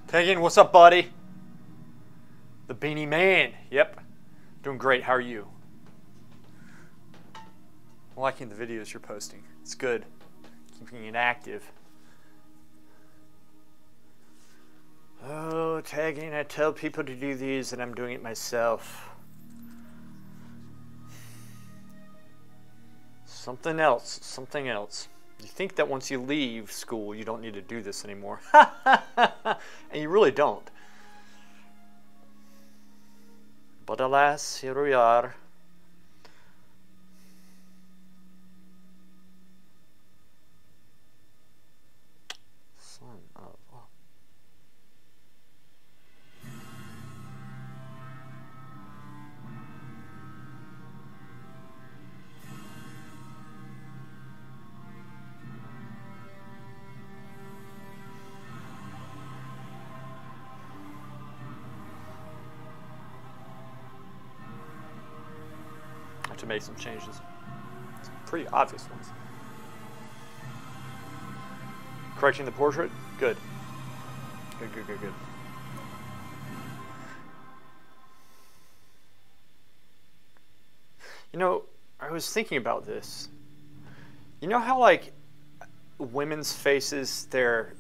Tegan, what's up, buddy? The Beanie Man. Yep. Doing great. How are you? I'm liking the videos you're posting. It's good. Keeping it active. Oh, tagging. I tell people to do these and I'm doing it myself. Something else. Something else. You think that once you leave school, you don't need to do this anymore. And you really don't. But alas, here we are. Son of... Oh. To make some changes. Some pretty obvious ones. Correcting the portrait? Good. Good, good, good, good. You know, I was thinking about this. You know how, like, women's faces, they're,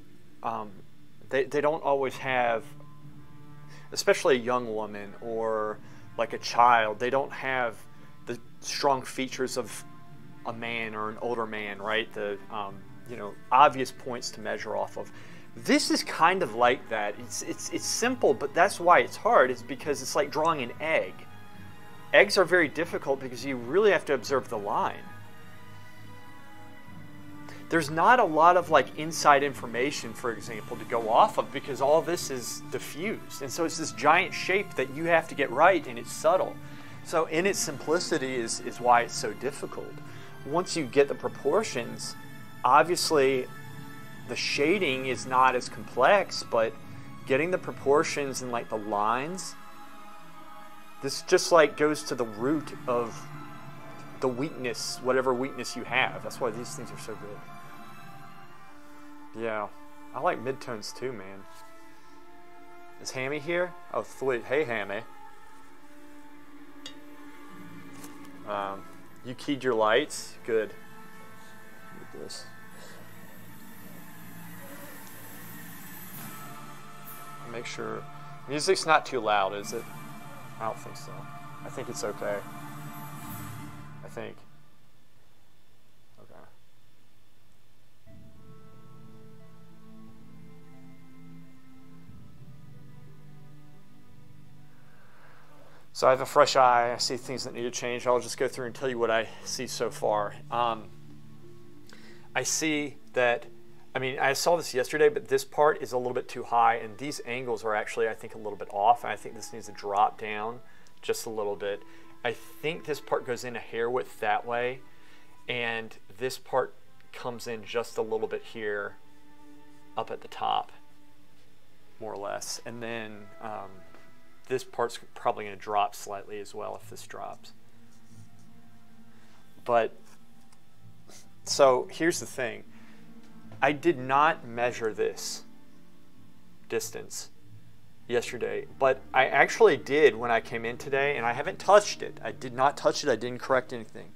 they don't always have, especially a young woman or like a child, they don't have the strong features of a man or an older man, right? The you know, obvious points to measure off of. This is kind of like that. It's simple, but that's why it's hard. Is because it's like drawing an egg. Eggs are very difficult because you really have to observe the line. There's not a lot of like inside information, for example, to go off of because all this is diffused, and so it's this giant shape that you have to get right, and it's subtle. So in its simplicity is why it's so difficult. Once you get the proportions, obviously the shading is not as complex, but getting the proportions and like the lines, this just like goes to the root of the weakness, whatever weakness you have. That's why these things are so good. Yeah, I like midtones too, man. Is Hammy here? Oh, sweet. Hey, Hammy. You keyed your lights? Good. Look at this. Make sure. Music's not too loud, is it? I don't think so. I think it's okay. I think. Okay. So I have a fresh eye. I see things that need to change. I'll just go through and tell you what I see so far. I see that, I mean, I saw this yesterday, but this part is a little bit too high, and these angles are actually, I think, a little bit off. And I think this needs to drop down just a little bit. I think this part goes in a hair width that way, and this part comes in just a little bit here, up at the top, more or less. And then this part's probably going to drop slightly as well if this drops. But, so here's the thing. I did not measure this distance yesterday, but I actually did when I came in today, and I haven't touched it. I did not touch it. I didn't correct anything.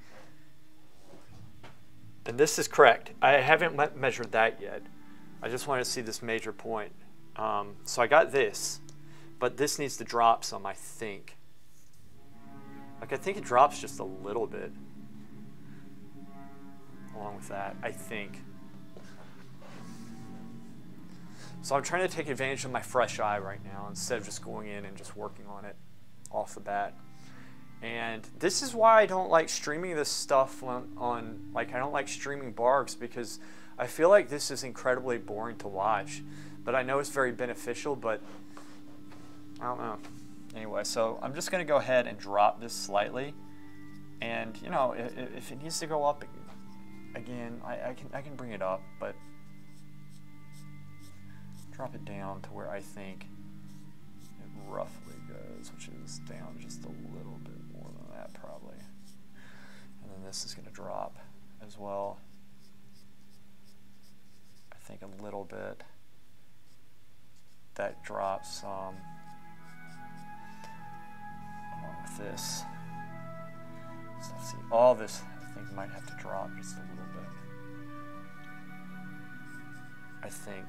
And this is correct. I haven't measured that yet. I just wanted to see this major point. So I got this. But this needs to drop some, I think. Like, I think it drops just a little bit. Along with that, I think. So I'm trying to take advantage of my fresh eye right now instead of just going in and just working on it off the bat. And this is why I don't like streaming this stuff on like, I don't like streaming Bargues, because I feel like this is incredibly boring to watch. But I know it's very beneficial, but I don't know. Anyway, so I'm just going to go ahead and drop this slightly, and you know, if it needs to go up again, I can bring it up, but drop it down to where I think it roughly goes, which is down just a little bit more than that probably. And then this is going to drop as well. I think a little bit. that drops along with this. So see, all this I think might have to drop just a little bit. I think.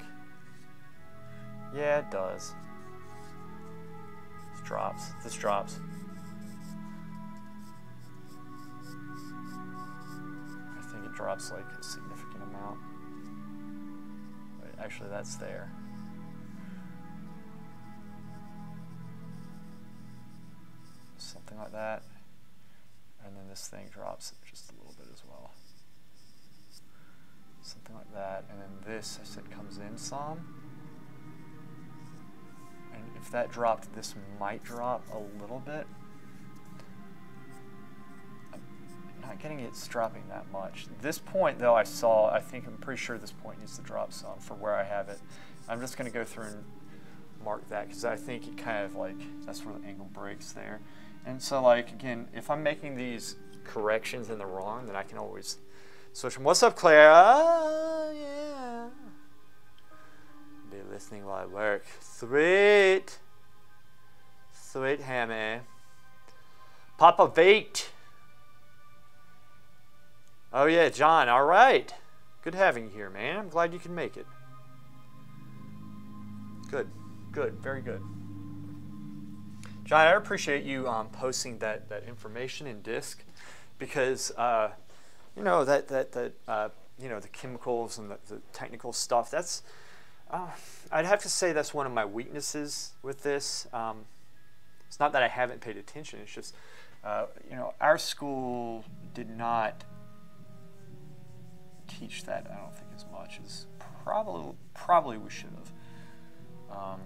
Yeah, it does. This drops. This drops. I think it drops like a significant amount. Wait, actually, that's there. Something like that. And then this thing drops just a little bit as well. Something like that. And then this, I said, comes in some. And if that dropped, this might drop a little bit. I'm not getting it's dropping that much. This point, though, I'm pretty sure this point needs to drop some for where I have it. I'm just going to go through and mark that because I think it kind of like, that's where the angle breaks there. And so, like, again, if I'm making these corrections in the wrong, then I can always switch them. What's up, Claire? Yeah. Be listening while I work. Sweet. Sweet, Hammy. Papa Vate. Oh, yeah, John. All right. Good having you here, man. I'm glad you can make it. Good. Good. Very good. John, I appreciate you posting that information in disc because you know you know, the chemicals and the technical stuff. That's I'd have to say that's one of my weaknesses with this. It's not that I haven't paid attention. It's just you know, our school did not teach that. I don't think as much as probably we should have.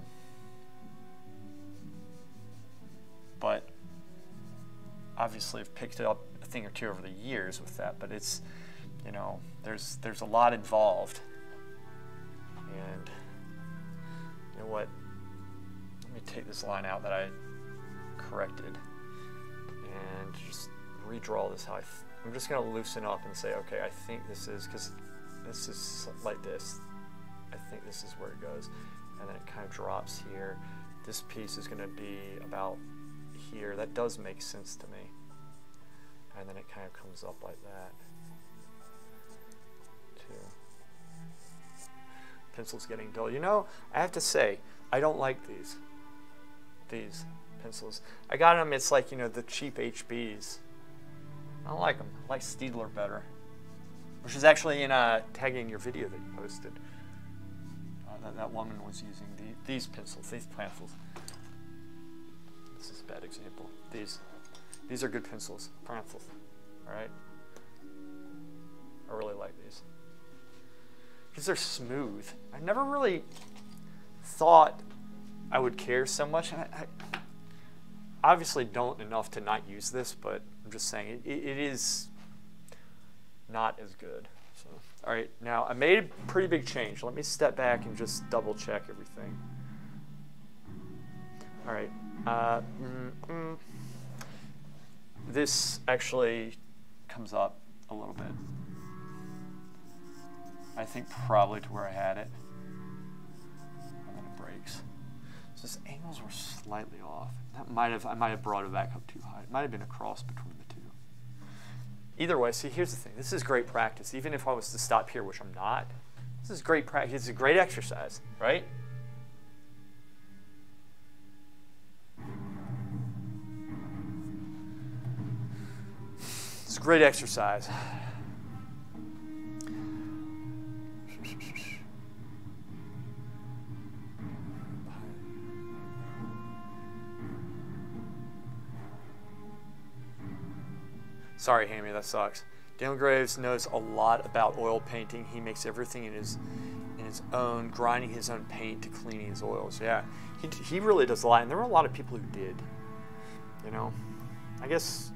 But obviously I've picked up a thing or two over the years with that, but it's, you know, there's a lot involved. And you know what, let me take this line out that I corrected and just redraw this how I'm just going to loosen up and say, okay, I think this is, because this is like this, I think this is where it goes, and then it kind of drops here. This piece is going to be about here. That does make sense to me. And then it kind of comes up like that too. Pencil's getting dull. You know, I have to say, I don't like these pencils. I got them, it's like, you know, the cheap HBs. I don't like them. I like Staedtler better. Which is actually in tagging your video that you posted. That woman was using these pencils, these pencils. This is a bad example. These are good pencils, pencils. All right. I really like these because they're smooth. I never really thought I would care so much. And I obviously don't enough to not use this, but I'm just saying it is not as good. So, all right, now I made a pretty big change. Let me step back and just double check everything. All right. This actually comes up a little bit. I think probably to where I had it. And then it breaks. So these angles were slightly off. I might have brought it back up too high. It might have been a cross between the two. Either way, see, here's the thing. This is great practice. Even if I was to stop here, which I'm not, this is great practice. It's a great exercise, right? It's a great exercise. Sorry, Hammy, that sucks. Daniel Graves knows a lot about oil painting. He makes everything in his own, grinding his own paint to cleaning his oils. Yeah, he really does a lot, and there were a lot of people who did. You know, I guess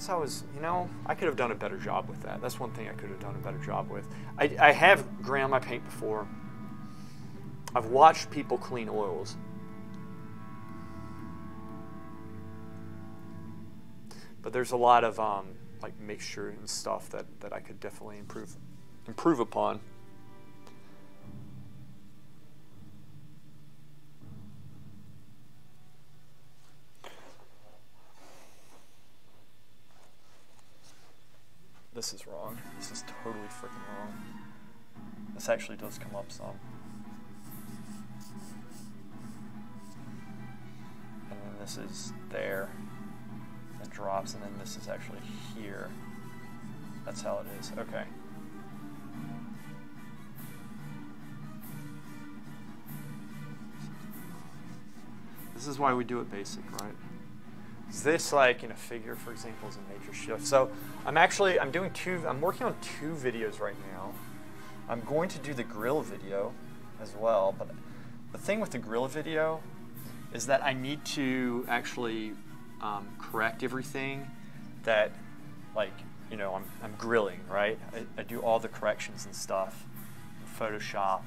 I was, you know, I could have done a better job with that. That's one thing I could have done a better job with. I have ground my paint before. I've watched people clean oils. But there's a lot of like mixture and stuff that I could definitely improve upon. this is wrong. This is totally freaking wrong. This actually does come up some. And then this is there. It drops, and then this is actually here. That's how it is. Okay. This is why we do it basic, right? This, like in a figure, for example, is a major shift. So I'm working on 2 videos right now. I'm going to do the grill video as well, but the thing with the grill video is that I need to actually correct everything that, like, you know, I'm grilling, right? I do all the corrections and stuff, Photoshop,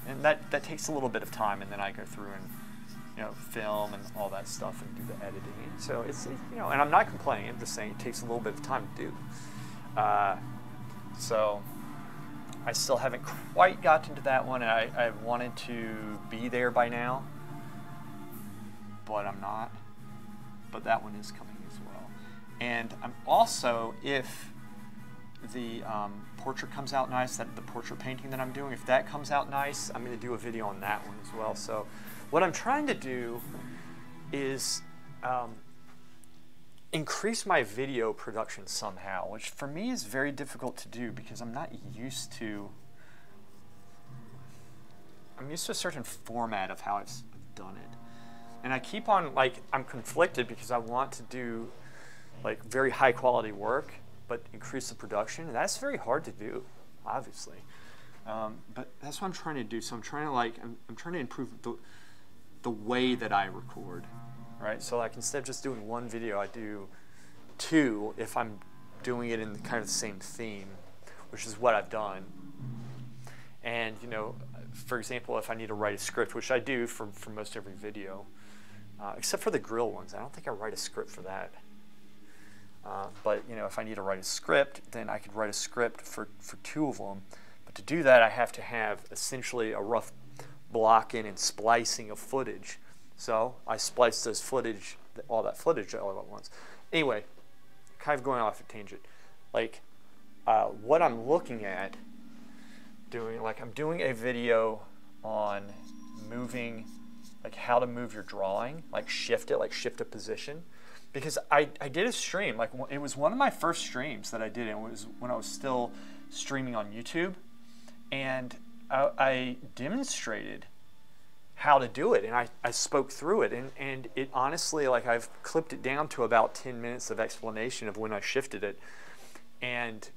and that takes a little bit of time, and then I go through and, you know, film and all that stuff and do the editing. So it's, you know, and I'm not complaining, I'm just saying it takes a little bit of time to do. So I still haven't quite gotten to that one, and I wanted to be there by now, but I'm not. But that one is coming as well. And I'm also, if the portrait comes out nice, that the portrait painting that I'm doing, if that comes out nice, I'm going to do a video on that one as well. So what I'm trying to do is increase my video production somehow, which for me is very difficult to do because I'm used to a certain format of how I've done it. And I keep on, like, I'm conflicted because I want to do, like, very high quality work, but increase the production. And that's very hard to do, obviously. But that's what I'm trying to do. So I'm trying to, like, I'm trying to improve the way that I record, right? So, like, instead of just doing 1 video, I do 2 if I'm doing it in kind of the same theme, which is what I've done. And, you know, for example, if I need to write a script, which I do for most every video, except for the grill ones. I don't think I write a script for that. But, you know, if I need to write a script, then I could write a script for 2 of them. But to do that, I have to have essentially a rough blocking and splicing of footage. So I splice all that footage all at once. Anyway, kind of going off a tangent. Like, what I'm looking at doing, like, I'm doing a video on moving, like, how to move your drawing, like shift a position. Because I did a stream, like, it was one of my first streams that I did. It was when I was still streaming on YouTube. And I demonstrated how to do it, and I spoke through it, and it honestly, like, I've clipped it down to about 10 minutes of explanation of when I shifted it, and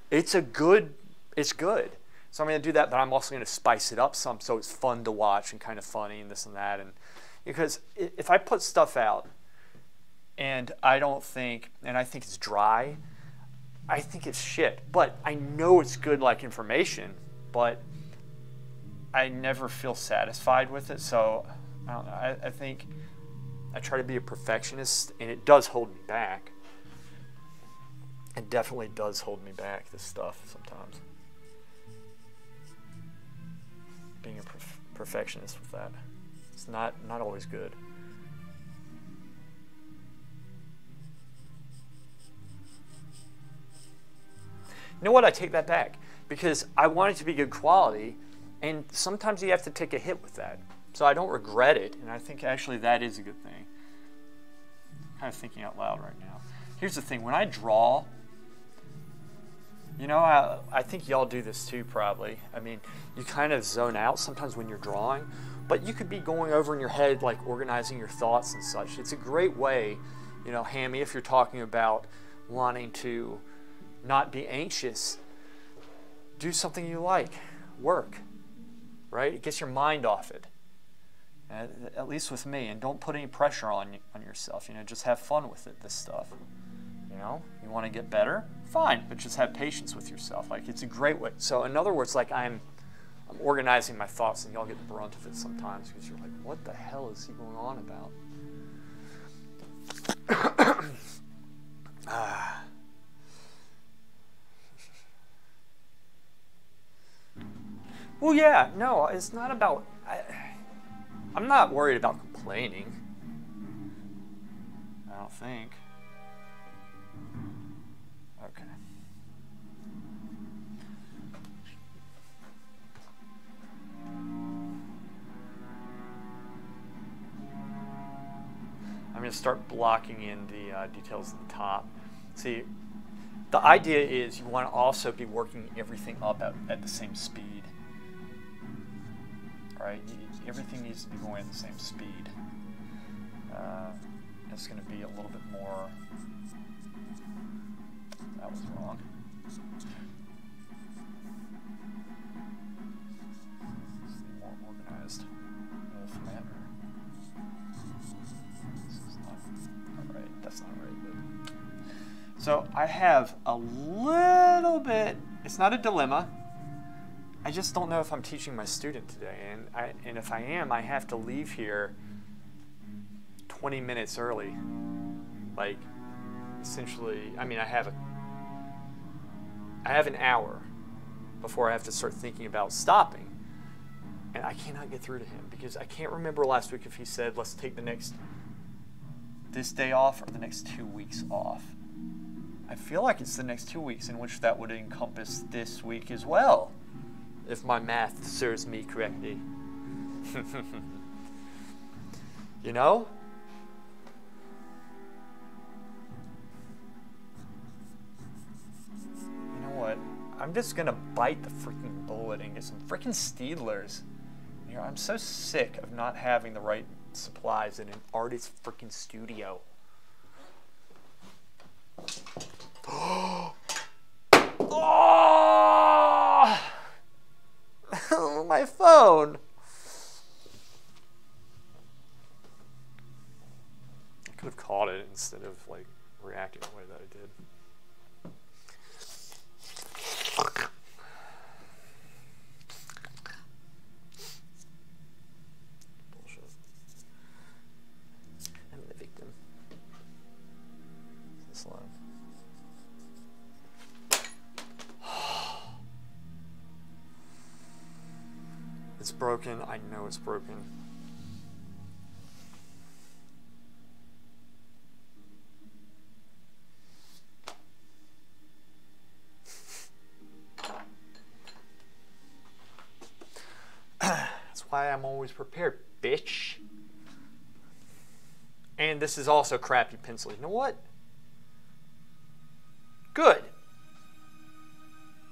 it's good. So I'm going to do that, but I'm also going to spice it up some so it's fun to watch and kind of funny and this and that. And because if I put stuff out and I think it's dry, I think it's shit. But I know it's good, like, information, but I never feel satisfied with it. So I don't know. I think I try to be a perfectionist, and it does hold me back. It definitely does hold me back, this stuff, sometimes. Being a perfectionist with that. It's not always good. You know what? I take that back, because I want it to be good quality, and sometimes you have to take a hit with that. So I don't regret it, and I think actually that is a good thing. I'm kind of thinking out loud right now. Here's the thing, when I draw, you know, I think y'all do this too, probably. I mean, you kind of zone out sometimes when you're drawing, but you could be going over in your head, like organizing your thoughts and such. It's a great way, you know, Hammy, if you're talking about wanting to not be anxious, do something you like, work, right? It gets your mind off it, at least with me. And don't put any pressure on yourself, you know, just have fun with it, this stuff. You know, you want to get better? Fine, but just have patience with yourself. Like, it's a great way. So in other words, like, I'm organizing my thoughts, and y'all get the brunt of it sometimes because you're like, what the hell is he going on about? Well, yeah, no, it's not about, I'm not worried about complaining. I don't think. Okay. to start blocking in the details at the top. See, the idea is you want to also be working everything up at the same speed. Right? Everything needs to be going at the same speed. It's going to be a little bit more. That was wrong. More organized. This is not right. That's not right. But. So I have a little bit. It's not a dilemma. I just don't know if I'm teaching my student today, and if I am, I have to leave here 20 minutes early. Like, essentially, I mean, I have an hour before I have to start thinking about stopping, and I cannot get through to him because I can't remember last week if he said let's take this day off or the next 2 weeks off. I feel like it's the next 2 weeks, in which that would encompass this week as well, if my math serves me correctly. You know? You know what? I'm just gonna bite the freaking bullet and get some freaking Steedlers. You know, I'm so sick of not having the right supplies in an artist's freaking studio. Oh! My phone. I could have caught it instead of like reacting the way that I did. Bullshit. I'm the victim. This line. It's broken. I know it's broken. That's why I'm always prepared, bitch. And this is also crappy pencil. You know what? Good.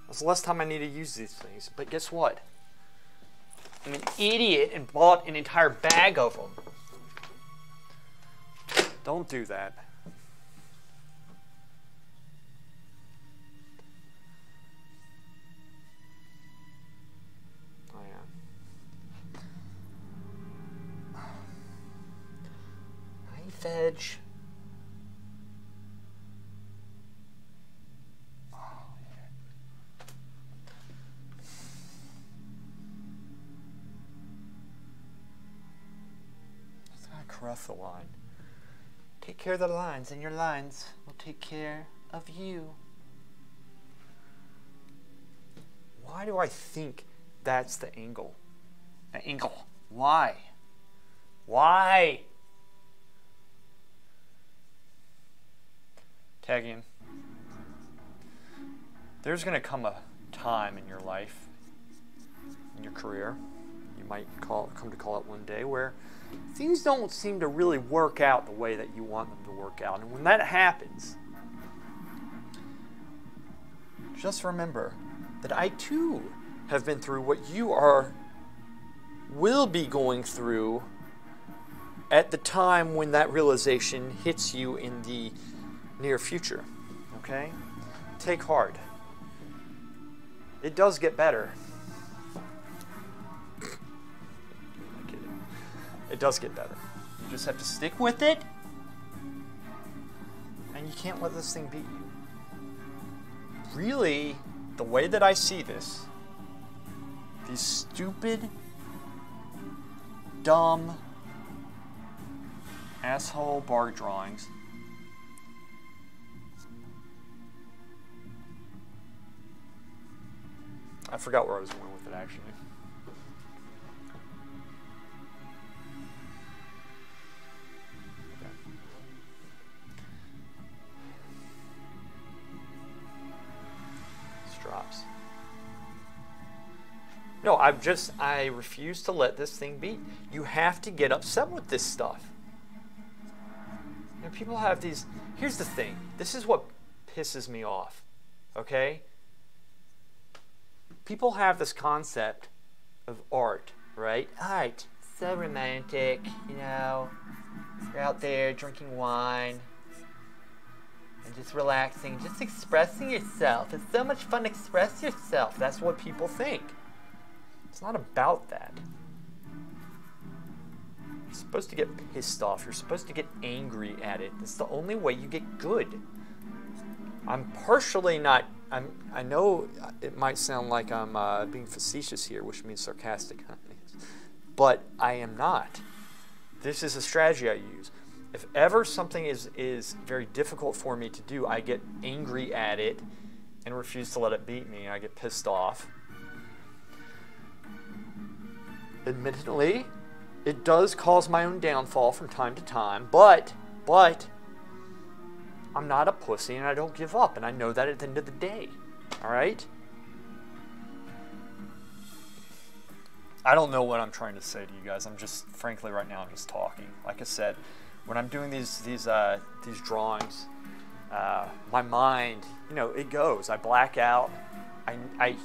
That's the last time I need to use these things. But guess what? I'm an idiot and bought an entire bag of them. Don't do that. Oh yeah. Hi, Fedge. Cross the line. Take care of the lines, and your lines will take care of you. Why do I think that's the angle? The angle. Why? Why? Tag in. There's going to come a time in your life, in your career, you might come to call it one day, where things don't seem to really work out the way that you want them to work out. And when that happens, just remember that I too have been through what you will be going through at the time when that realization hits you in the near future. Okay? Take heart. It does get better. It does get better. You just have to stick with it, and you can't let this thing beat you. Really, the way that I see this, these stupid, dumb, asshole Bargue drawings, I forgot where I was going with it actually. Drops. No, I refuse to let this thing be. You have to get upset with this stuff. And people have these, here's the thing, this is what pisses me off, okay? People have this concept of art, right? Art, so romantic, you know, you're out there drinking wine and just relaxing, just expressing yourself. It's so much fun to express yourself. That's what people think. It's not about that. You're supposed to get pissed off. You're supposed to get angry at it. It's the only way you get good. I'm partially not, I know it might sound like I'm being facetious here, which means sarcastic, but I am not. This is a strategy I use. If ever something is very difficult for me to do, I get angry at it and refuse to let it beat me. I get pissed off. Admittedly, it does cause my own downfall from time to time, but I'm not a pussy and I don't give up, and I know that at the end of the day. All right? I don't know what I'm trying to say to you guys. I'm just, frankly, right now, I'm just talking. Like I said, when I'm doing these drawings, my mind, you know, it goes. I black out. I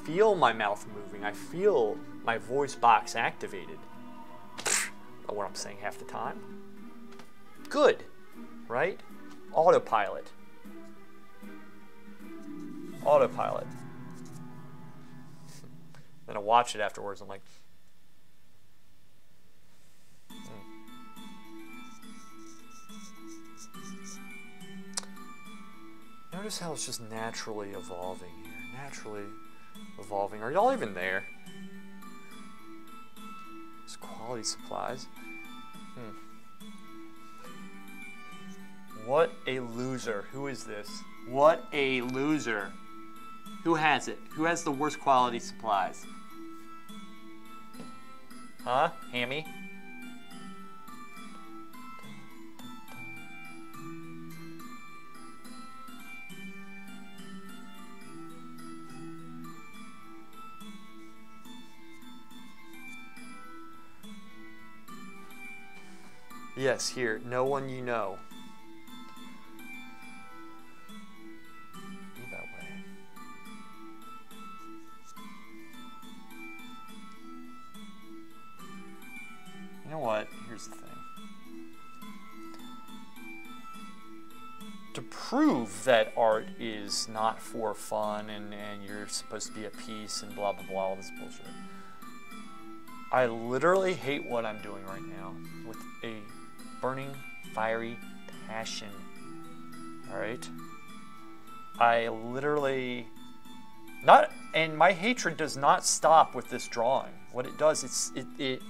feel my mouth moving. I feel my voice box activated. Know what I'm saying half the time. Good, right? Autopilot. Autopilot. Then I watch it afterwards. I'm like, Notice how it's just naturally evolving here. Naturally evolving. Are y'all even there? It's quality supplies. What a loser. Who is this? What a loser. Who has it? Who has the worst quality supplies? Huh? Hammy? Yes, here. No one you know. Be that way. You know what? Here's the thing. To prove that art is not for fun and you're supposed to be at peace and blah, blah, blah, all this bullshit. I literally hate what I'm doing right now with a burning, fiery passion. Alright? I literally... And my hatred does not stop with this drawing. What it does, it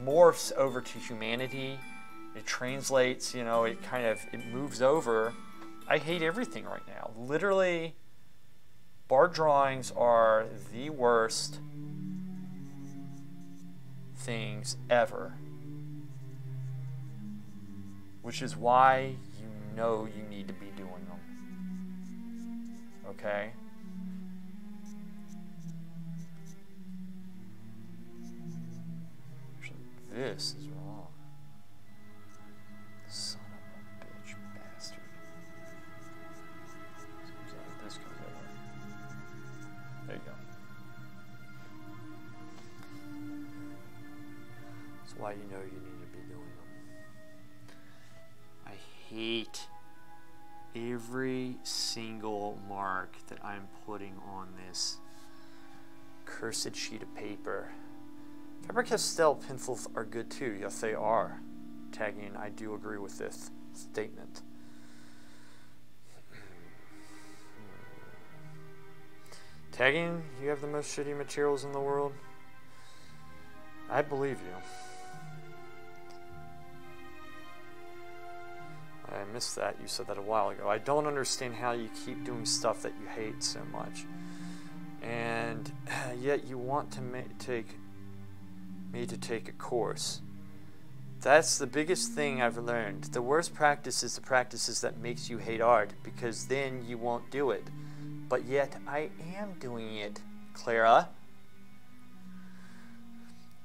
morphs over to humanity. It translates, you know, it moves over. I hate everything right now. Literally, bar drawings are the worst things ever. Which is why you know you need to be doing them. Okay? This is wrong. Son of a bitch bastard. This comes over. There you go. That's why you know you need to be doing them. I hate every single mark that I'm putting on this cursed sheet of paper. Faber-Castell pencils are good too. Yes, they are. Tagging, I do agree with this statement. Tagging, you have the most shitty materials in the world? I believe you. I missed that. You said that a while ago. I don't understand how you keep doing stuff that you hate so much. And yet you want to take me to take a course. That's the biggest thing I've learned. The worst practice is the practices that makes you hate art, because then you won't do it. But yet I am doing it, Clara.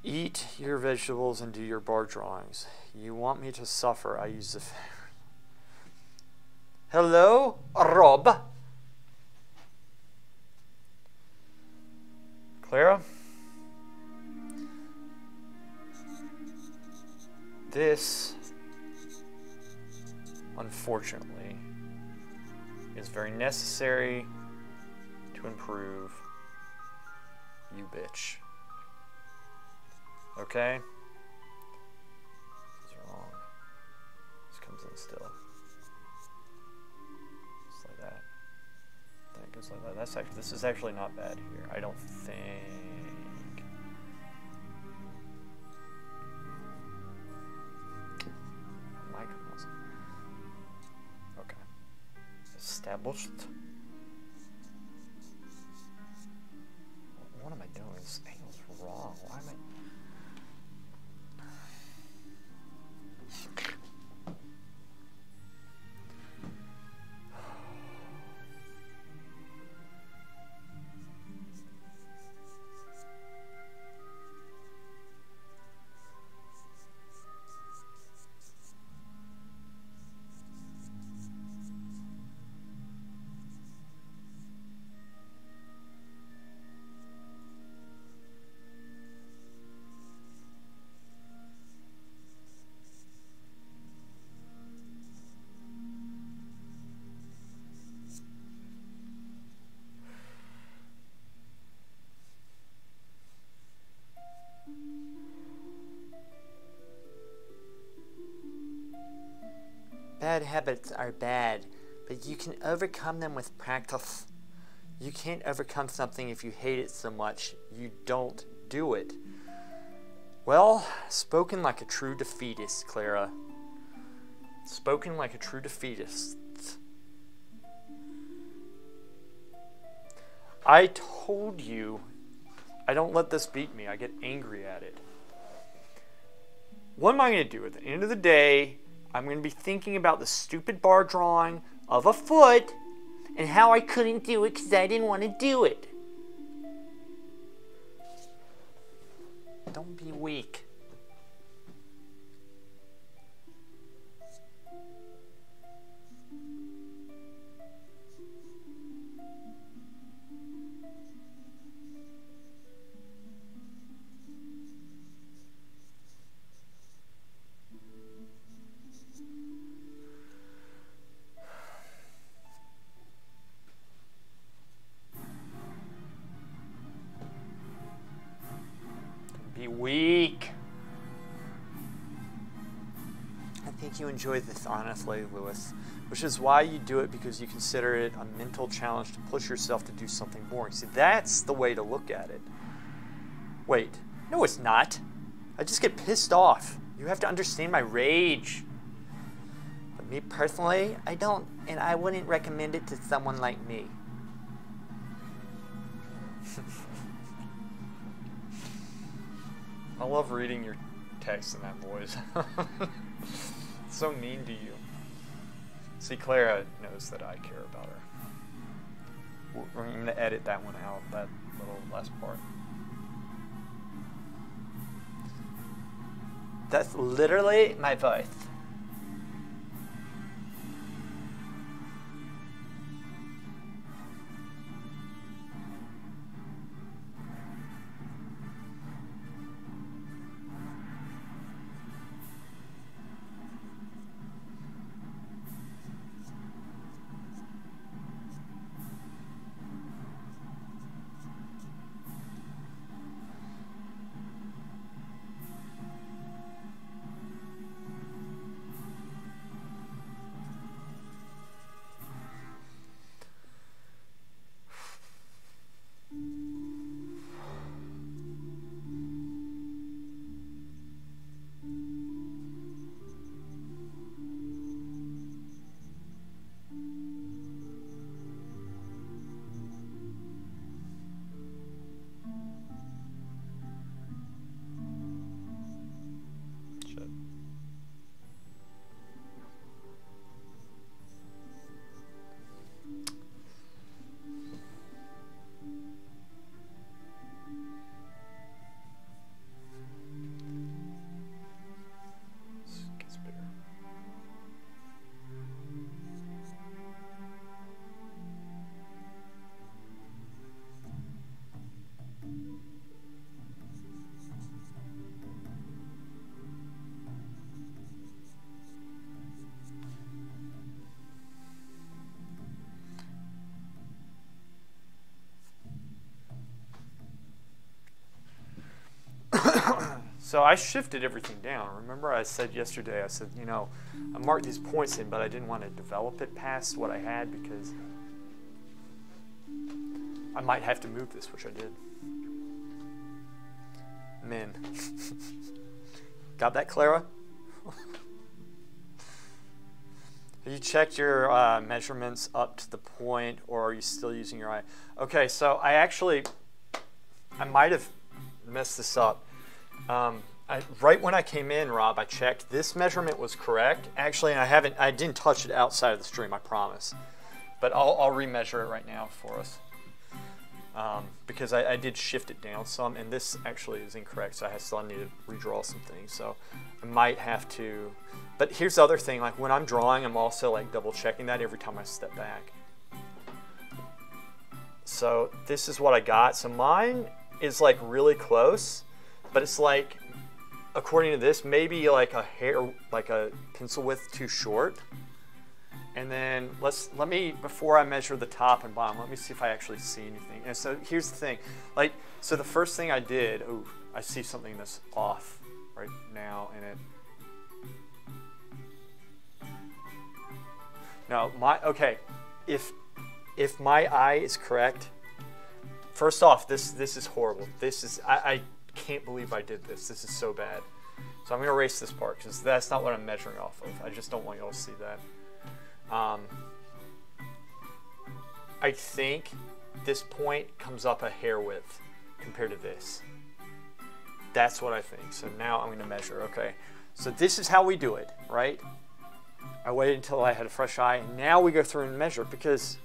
Eat your vegetables and do your bar drawings. You want me to suffer. I use the Hello, Rob. Clara? This, unfortunately, is very necessary to improve you, bitch. Okay? This is wrong. This comes in still. Just like that. That goes like that. That's actually, this is actually not bad here. I don't think. Okay. Established. What am I doing? This angle's wrong. Why am I? Bad habits are bad, but you can overcome them with practice. You can't overcome something if you hate it so much you don't do it. Well, spoken like a true defeatist, Clara. Spoken like a true defeatist. I told you, I don't let this beat me. I get angry at it. What am I going to do? At the end of the day, I'm going to be thinking about the stupid bar drawing of a foot and how I couldn't do it because I didn't want to do it. Don't be weak. Be weak. I think you enjoy this honestly, Lewis, which is why you do it, because you consider it a mental challenge to push yourself to do something boring. See, that's the way to look at it. Wait, no it's not. I just get pissed off. You have to understand my rage. But me personally, I don't, and I wouldn't recommend it to someone like me. I love reading your text in that voice. It's so mean to you. See, Clara knows that I care about her. We're going to edit that one out, that little last part. That's literally my voice. So I shifted everything down. Remember I said yesterday, I said, you know, I marked these points in, but I didn't want to develop it past what I had because I might have to move this, which I did. Men. Got that, Clara? Have you checked your measurements up to the point, or are you still using your eye? Okay, so I might have messed this up. Right when I came in, Rob, I checked. This measurement was correct. Actually, I didn't touch it outside of the stream, I promise. But I'll remeasure it right now for us. Because I did shift it down some, and this actually is incorrect, so I still need to redraw some things. So I might have to, but here's the other thing, like when I'm drawing, I'm also like double checking that every time I step back. So this is what I got. So mine is like really close, but it's like, according to this, maybe like a hair, like a pencil width too short. And then let me, before I measure the top and bottom, let me see if I actually see anything. And so here's the thing, like, so the first thing I did, ooh, I see something that's off right now in it. No, okay, if my eye is correct, first off, this is horrible. This is, I can't believe I did this. This is so bad. So I'm gonna erase this part because that's not what I'm measuring off of. I just don't want y'all to see that. I think this point comes up a hair width compared to this. That's what I think. So now I'm going to measure. Okay, so this is how we do it, right? I waited until I had a fresh eye, and now we go through and measure, because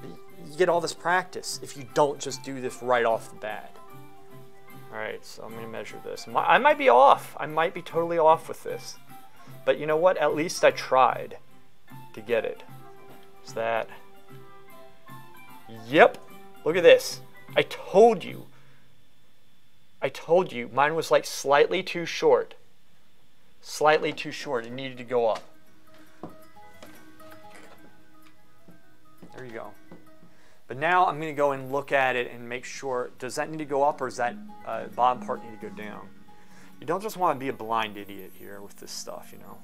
you get all this practice if you don't just do this right off the bat. All right, so I'm going to measure this. I might be off. I might be totally off with this. But you know what? At least I tried to get it. Is that? Yep. Look at this. I told you. Mine was like slightly too short. Slightly too short. It needed to go up. There you go. But now I'm going to go and look at it and make sure, does that need to go up, or does that bottom part need to go down? You don't just want to be a blind idiot here with this stuff, you know.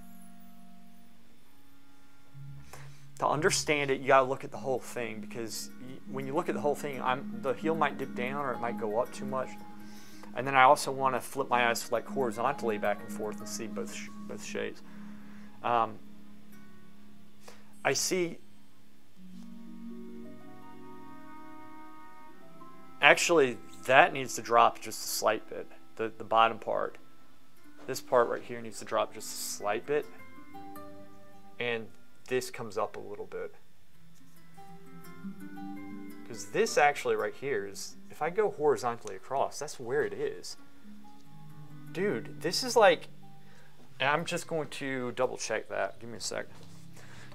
To understand it, you got to look at the whole thing, because when you look at the whole thing, the heel might dip down or it might go up too much. And then I also want to flip my eyes like horizontally back and forth and see both shades. I see. Actually, that needs to drop just a slight bit. The bottom part. This part right here needs to drop just a slight bit. And this comes up a little bit. Because this actually right here is, if I go horizontally across, that's where it is. Dude, this is like, and I'm just going to double check that. Give me a sec.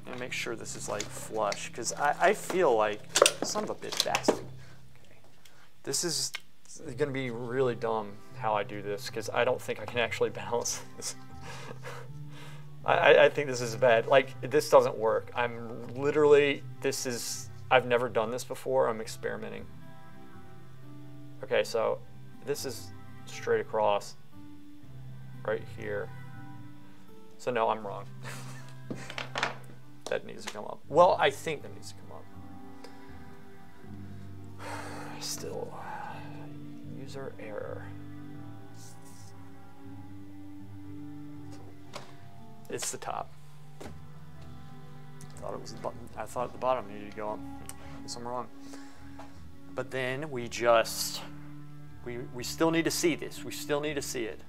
And make sure this is like flush. Because I feel like, son of a bitch bastard. Okay. This is going to be really dumb how I do this, because I don't think I can actually balance this. I think this is bad. Like, this doesn't work. I'm literally, I've never done this before. I'm experimenting. Okay, so this is straight across right here. So no, I'm wrong. That needs to come up. Well, I think that needs to come up. Still, user error. It's the top. I thought it was the button. I thought the bottom needed to go up. I guess I'm wrong. But then we still need to see this. We still need to see it.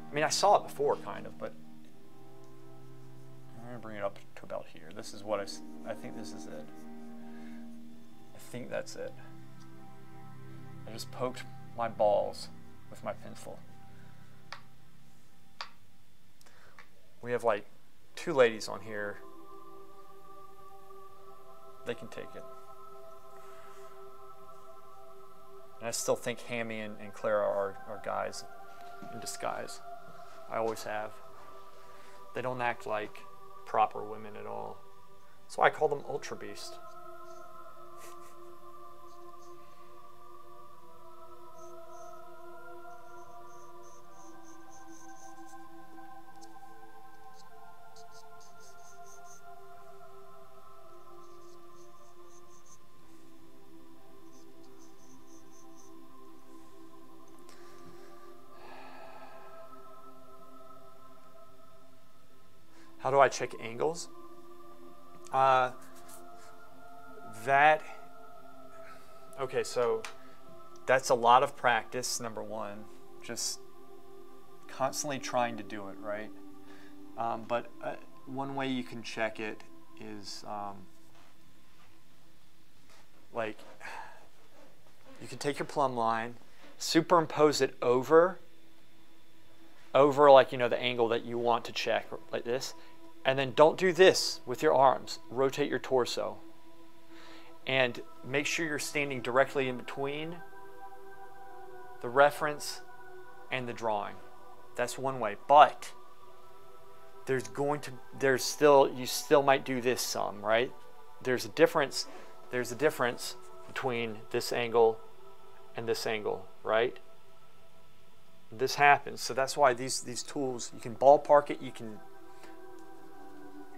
I mean, I saw it before, kind of, but I'm gonna bring it up to about here. This is what I think this is it. I think that's it. I just poked my balls with my pencil. We have like 2 ladies on here. They can take it. And I still think Hammy and Clara are guys in disguise. I always have. They don't act like proper women at all. That's why I call them Ultra Beast. How do I check angles? Okay, so that's a lot of practice, number one. Just constantly trying to do it, right? But one way you can check it is like you can take your plumb line, superimpose it over like, you know, the angle that you want to check, like this, and then don't do this with your arms. Rotate your torso and make sure you're standing directly in between the reference and the drawing. That's one way, but you still might do this some, right? There's a difference between this angle and this angle, right? This happens, so that's why these tools, you can ballpark it,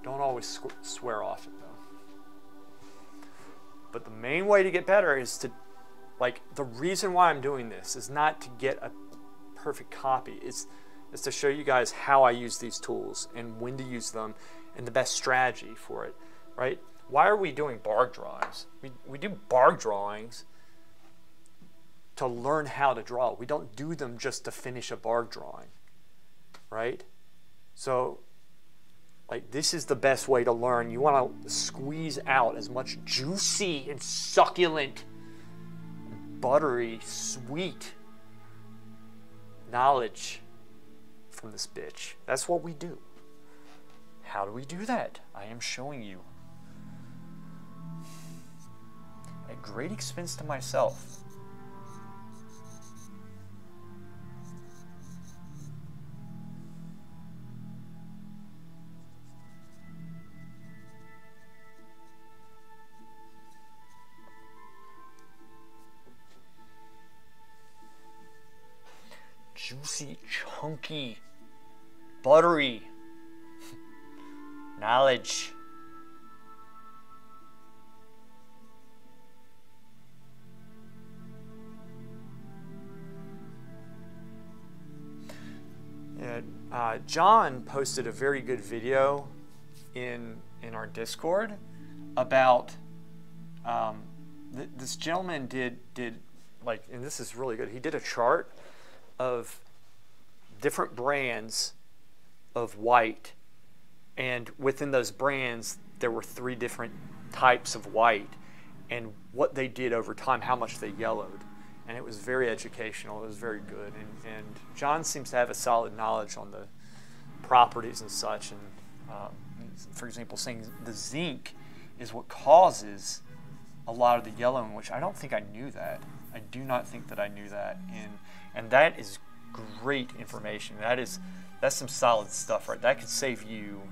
don't always swear off it though. But the main way to get better is to, like, the reason why I'm doing this is not to get a perfect copy. It's to show you guys how I use these tools and when to use them and the best strategy for it, right? Why are we doing Bargue drawings? We do Bargue drawings to learn how to draw. We don't do them just to finish a Bargue drawing, right? So, like, this is the best way to learn. You want to squeeze out as much juicy and succulent, buttery, sweet knowledge from this bitch. That's what we do. How do we do that? I am showing you. At great expense to myself. Juicy, chunky, buttery knowledge. Yeah, John posted a very good video in our Discord about this gentleman did like, and this is really good. He did a chart of different brands of white, and within those brands there were 3 different types of white and what they did over time, how much they yellowed, and it was very educational. It was very good, and John seems to have a solid knowledge on the properties and such, and for example, saying the zinc is what causes a lot of the yellowing, which I don't think I knew that. I do not think that I knew that, and that is great information. That's some solid stuff, right? That could save you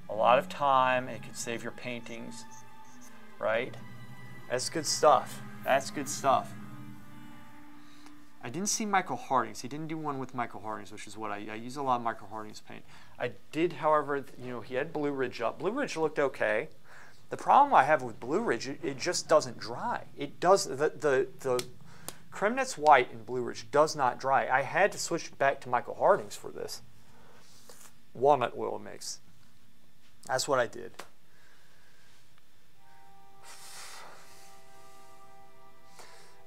a lot of time. It could save your paintings, right? That's good stuff. That's good stuff. I didn't see Michael Harding's. He didn't do one with Michael Harding's, which is what I use a lot of Michael Harding's paint. I did, however, you know, he had Blue Ridge up. Blue Ridge looked okay. The problem I have with Blue Ridge, it just doesn't dry. It does, the Kremnitz White in Blue Ridge does not dry. I had to switch back to Michael Harding's for this. Walnut oil mix. That's what I did.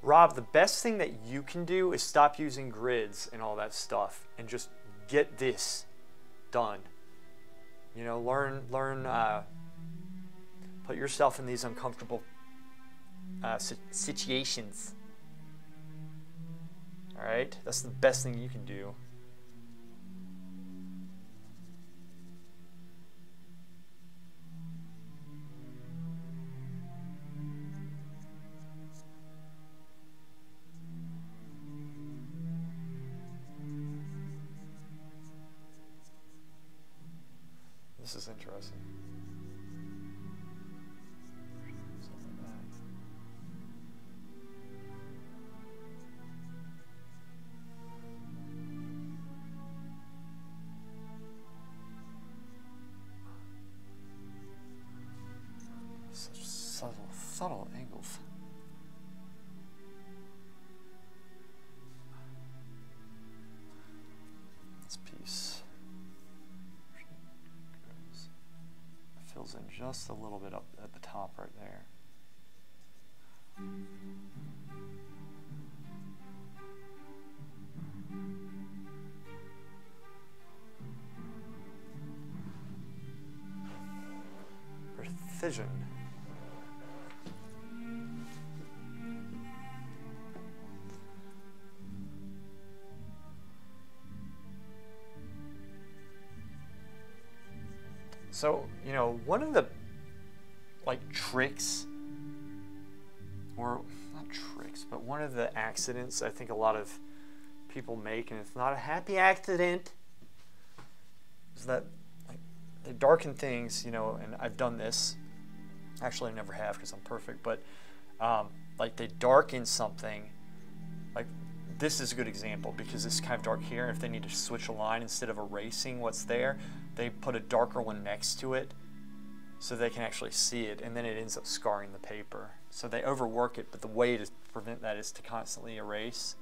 Rob, the best thing that you can do is stop using grids and all that stuff and just get this done. You know, learn, put yourself in these uncomfortable situations. All right, that's the best thing you can do. This is interesting. Something like that. Such subtle angles. This piece. just a little bit up at the top right there. Precision. So, you know, one of the tricks, or not tricks, but one of the accidents I think a lot of people make, and it's not a happy accident, is that they darken things, you know, and I've done this. Actually, I never have because I'm perfect, but they darken something. Like this is a good example because this is kind of dark here. If they need to switch a line, instead of erasing what's there, they put a darker one next to it so they can actually see it, and then it ends up scarring the paper. So they overwork it, but the way to prevent that is to constantly erase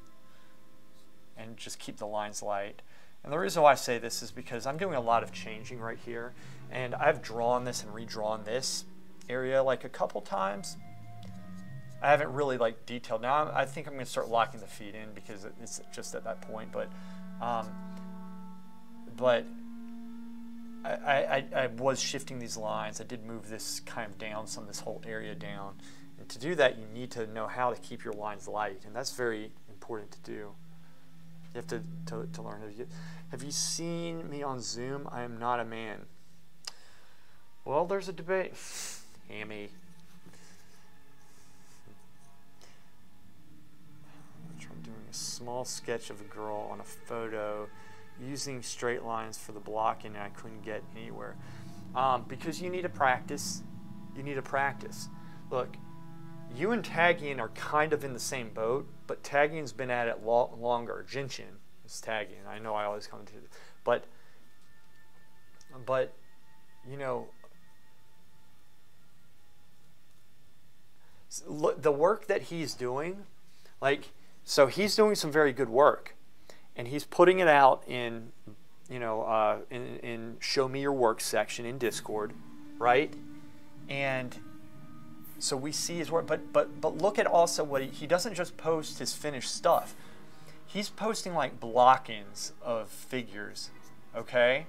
and just keep the lines light. And the reason why I say this is because I'm doing a lot of changing right here, and I've drawn this and redrawn this area like a couple times. I haven't really detailed. Now I think I'm going to start locking the feet in because it's just at that point. But I was shifting these lines. I did move this kind of down, this whole area down. And to do that, you need to know how to keep your lines light, and that's very important to do. You have to learn. Have you seen me on Zoom? I am not a man. Well, there's a debate. Hammy. I'm doing a small sketch of a girl on a photo using straight lines for the blocking, and I couldn't get anywhere. Because you need to practice. You need to practice. Look, you and Tagian are kind of in the same boat, but Tagian's been at it longer. Jinshin is Tagian. I know I always come to it. But you know, the work that he's doing, so he's doing some very good work, and he's putting it out in, you know, in Show Me Your Work section in Discord, right? And so we see his work, but look at also what he doesn't just post his finished stuff. He's posting block-ins of figures, okay?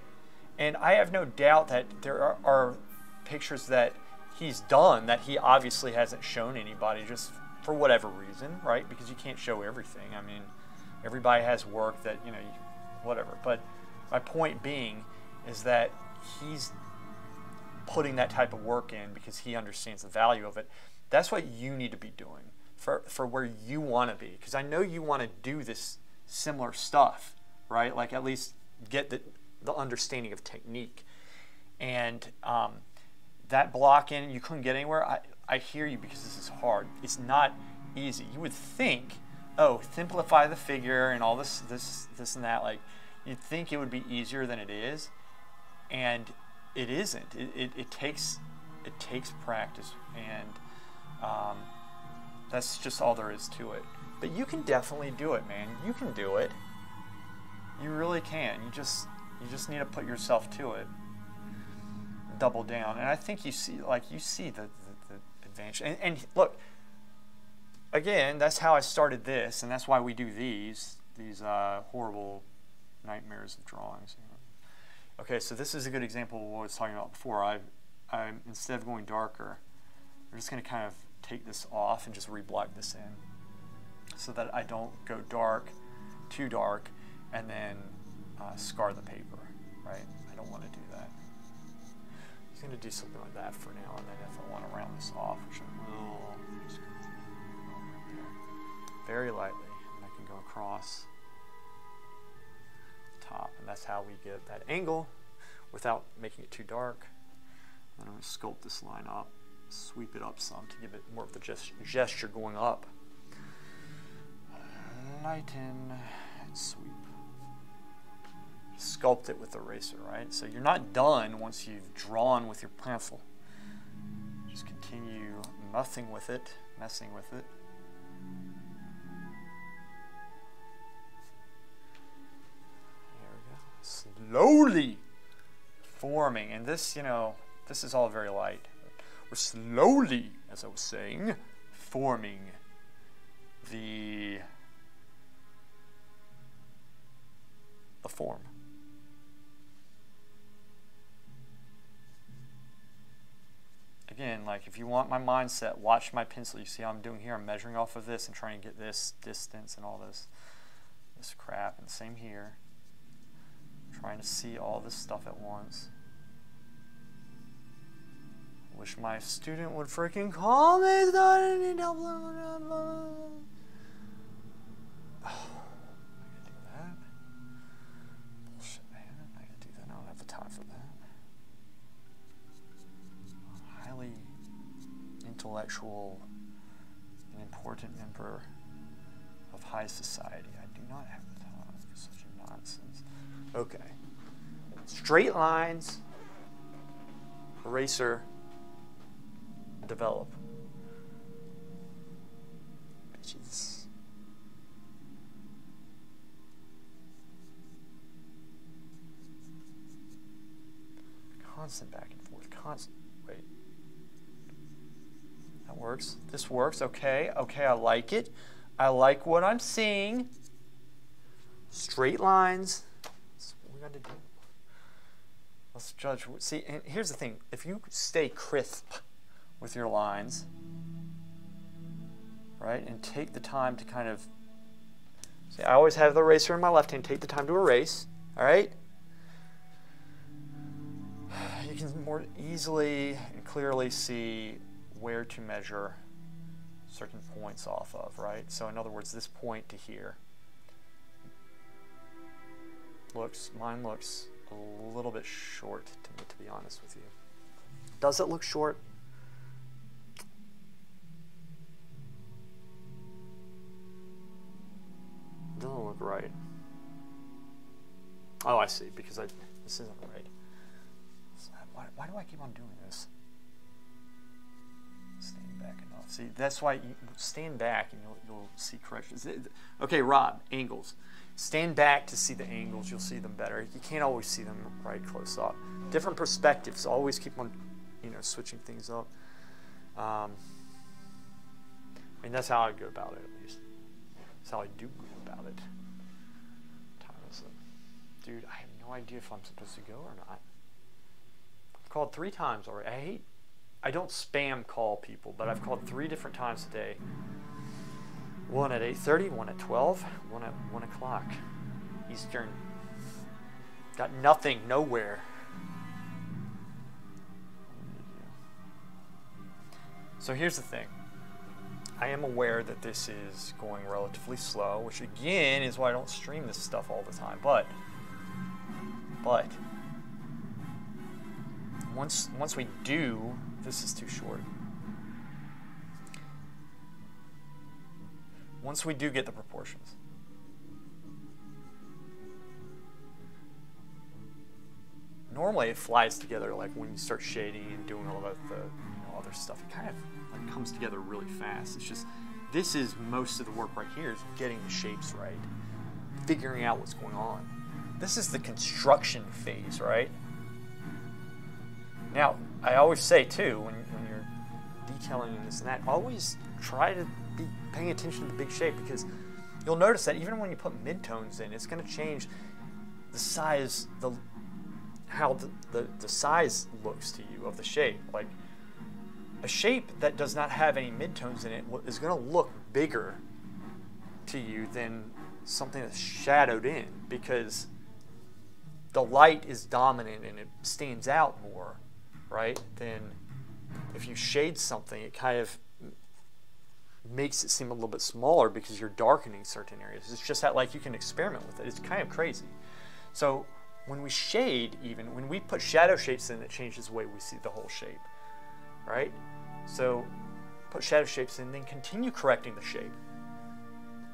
And I have no doubt that there are pictures that he's done that he obviously hasn't shown anybody just for whatever reason, right? Because you can't show everything. I mean, everybody has work that, you know, whatever. But my point being is that he's putting that type of work in because he understands the value of it. That's what you need to be doing for where you want to be, because I know you want to do this similar stuff, right? At least get the understanding of technique. And that block in, you couldn't get anywhere. I hear you, because this is hard. It's not easy. You would think, oh, simplify the figure and all this and that. You'd think it would be easier than it is, and it isn't. It takes practice, and that's just all there is to it. But you can definitely do it, man. You can do it. You really can. You just need to put yourself to it. Double down, and I think you see the advantage. And look, again, that's how I started this, and that's why we do these horrible nightmares of drawings. Okay, so this is a good example of what I was talking about before. I instead of going darker, I'm just going to kind of take this off and just reblock this in, so that I don't go too dark, and then scar the paper. Right? I don't want to do that. I'm going to do something like that for now, and then if I want to round this off, which I will, just go right there, very lightly, and I can go across the top, and that's how we get that angle without making it too dark. Then I'm going to sculpt this line up, sweep it up some to give it more of the gesture going up. Lighten and sweep. Sculpt it with the eraser, right? So you're not done once you've drawn with your pencil. Just continue messing with it. There we go. Slowly forming, and this, you know, This is all very light. We're slowly, as I was saying, forming the form. Again, like if you want my mindset, watch my pencil. You see how I'm doing here? I'm measuring off of this and trying to get this distance and all this crap. And same here. Trying to see all this stuff at once. Wish my student would freaking call me. It's not any double. Oh, I gotta do that. Bullshit, man. I gotta do that. I don't have the time for that. Highly intellectual and important member of high society. I do not have the time for such a nonsense. Okay. Straight lines. Eraser. Develop. Bitches. Constant back and forth. Constant. Wait. That works. This works. Okay. Okay, I like it. I like what I'm seeing. Straight lines. That's what we got to do. Let's judge. See, and here's the thing. If you stay crisp with your lines, right, and take the time to kind of, see, I always have the eraser in my left hand, take the time to erase, all right? You can more easily and clearly see where to measure certain points off of, right? So in other words, this point to here mine looks a little bit short to me, to be honest with you. Does it look short? Doesn't look right. Oh, I see, because this isn't right. So why do I keep on doing this? Stand back enough. See, that's why you stand back and you'll see corrections. Okay, Rob, angles. Stand back to see the angles. You'll see them better. You can't always see them right close up. Different perspectives. Always keep on, switching things up. I mean, that's how I go about it, at least. That's how I do go about it. What time is it? Dude, I have no idea if I'm supposed to go or not. I've called 3 times already. I don't spam call people, but I've called 3 different times today. One at 8:30, one at 12, one at 1 o'clock Eastern. Got nothing, nowhere. So here's the thing. I am aware that this is going relatively slow, which again is why I don't stream this stuff all the time. But once we do, this is too short. Once we do get the proportions, normally it flies together. Like when you start shading and doing all of the other stuff, it kind of like comes together really fast. It's just, this is most of the work right here, is getting the shapes right, figuring out what's going on. This is the construction phase, right? Now, I always say too, when you're detailing and this and that, always try to be paying attention to the big shape, because you'll notice that even when you put midtones in, it's going to change the size, how the size looks to you of the shape. Like a shape that does not have any midtones in it is going to look bigger to you than something that's shadowed in, because the light is dominant and it stands out more, right? Then if you shade something, it kind of makes it seem a little bit smaller because you're darkening certain areas. It's just that, like, you can experiment with it. It's kind of crazy. So when we shade, even when we put shadow shapes in, it changes the way we see the whole shape, right? So put shadow shapes in, then continue correcting the shape.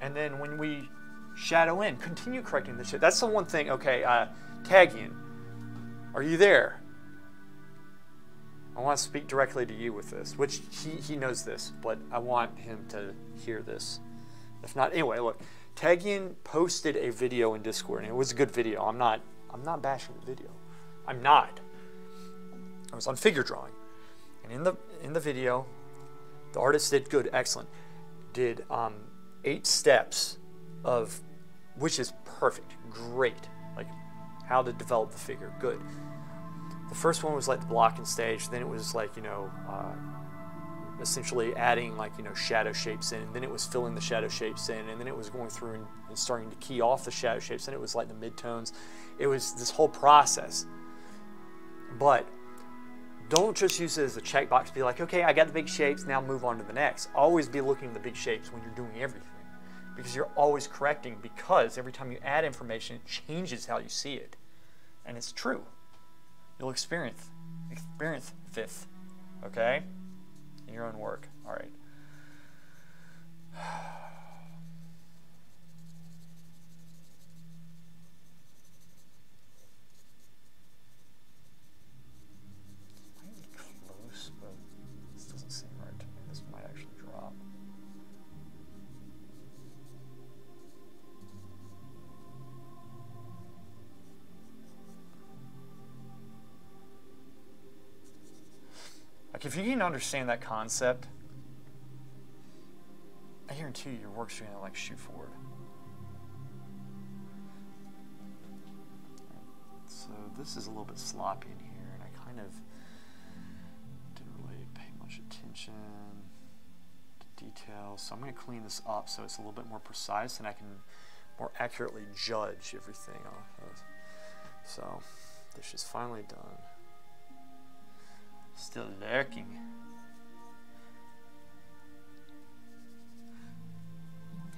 And then when we shadow in, continue correcting the shape. That's the one thing. Okay, Tagian, are you there? I want to speak directly to you with this, which he knows this, but I want him to hear this. If not, anyway, look, Tagian posted a video in Discord, and it was a good video. I'm not bashing the video. I'm not. I was on figure drawing, and in the video, the artist did good, excellent. Did 8 steps of, which is perfect, great. Like how to develop the figure, good. The first one was like the blocking stage. Then it was like, you know, essentially adding like, you know, shadow shapes in. And then it was filling the shadow shapes in. And then it was going through and starting to key off the shadow shapes. And it was like the midtones. It was this whole process. But don't just use it as a checkbox. Be like, okay, I got the big shapes. Now move on to the next. Always be looking at the big shapes when you're doing everything. Because you're always correcting, because every time you add information, it changes how you see it. And it's true. You'll experience fifth, okay? In your own work. All right. Might be close, but this doesn't seem right to me. This might actually drop. Like, if you can understand that concept, I guarantee you your work's going to like shoot forward. So this is a little bit sloppy in here, and I kind of didn't really pay much attention to details. So I'm going to clean this up so it's a little bit more precise, and I can more accurately judge everything. So this is finally done. Still lurking.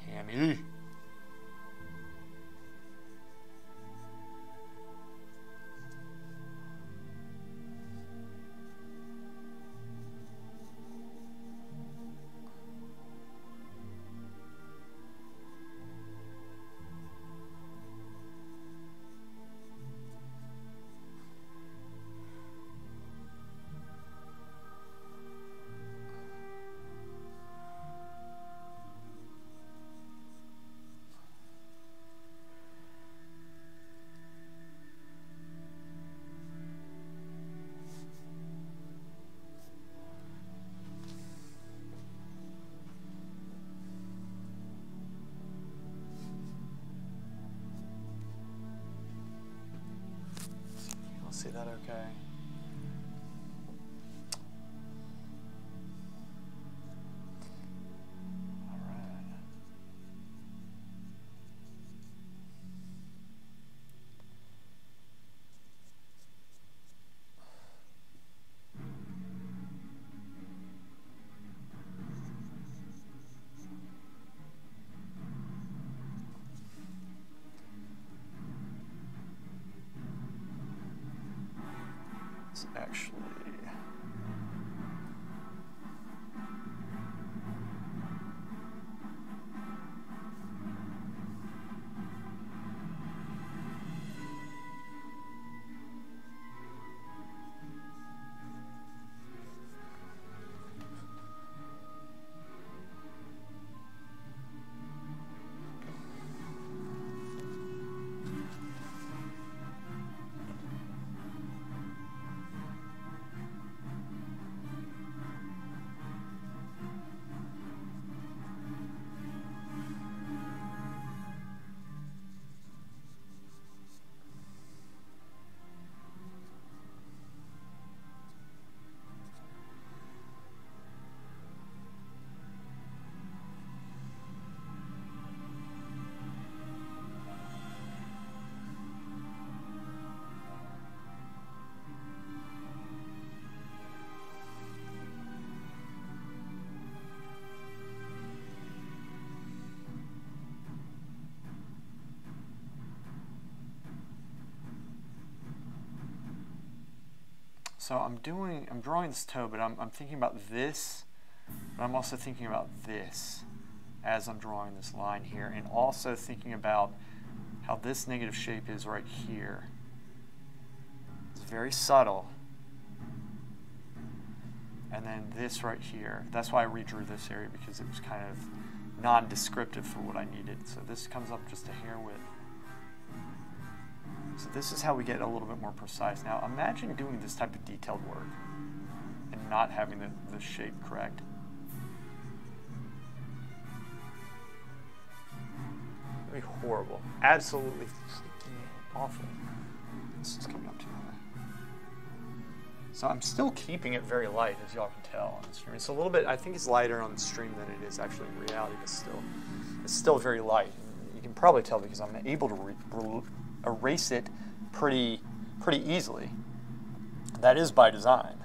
Hammy. See that okay? All right. Actually, so I'm drawing this toe, but I'm thinking about this, but I'm also thinking about this as I'm drawing this line here, and also thinking about how this negative shape is right here. It's very subtle. And then this right here, that's why I redrew this area, because it was kind of non-descriptive for what I needed. So this comes up just a hair width. So this is how we get a little bit more precise. Now imagine doing this type of detailed work and not having the shape correct. It'd be horrible. Absolutely freaking awful. This is coming up too high. So I'm still keeping it very light, as y'all can tell on the stream. It's a little bit, I think it's lighter on the stream than it is actually in reality, but still, it's still very light. You can probably tell because I'm able to erase it pretty easily. That is by design.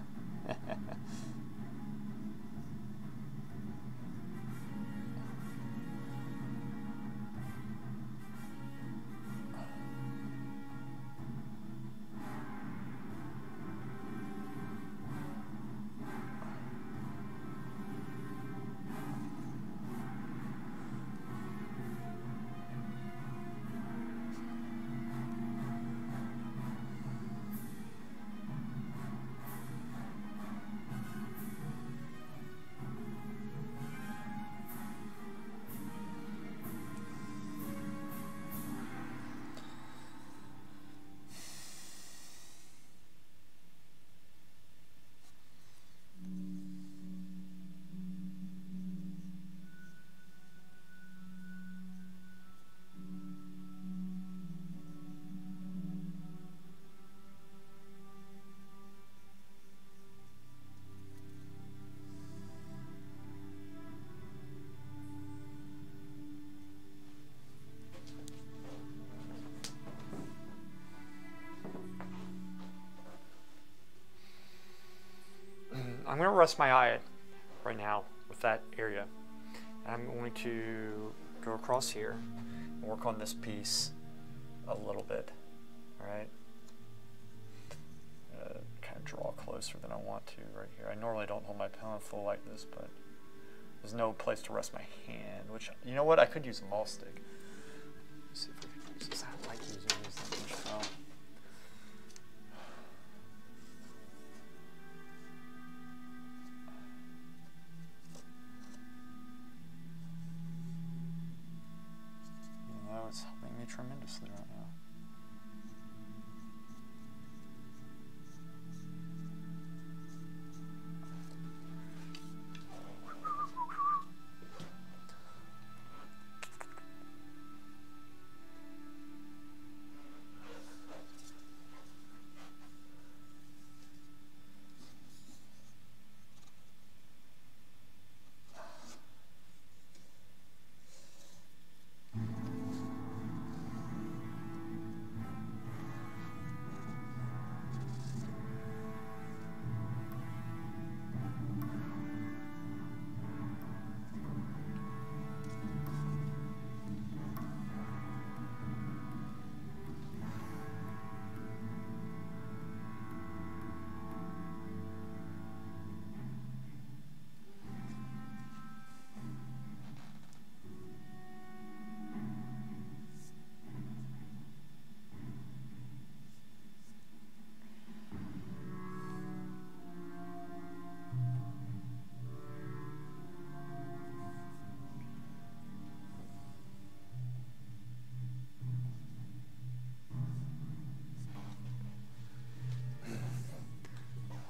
I'm going to rest my eye right now with that area. I'm going to go across here and work on this piece a little bit. All right. Kind of draw closer than I want to right here. I normally don't hold my pencil like this, but there's no place to rest my hand. Which, you know what? I could use a maul stick. Let's see if we can use this. I don't like using these that much foam. It's helping me tremendously right now.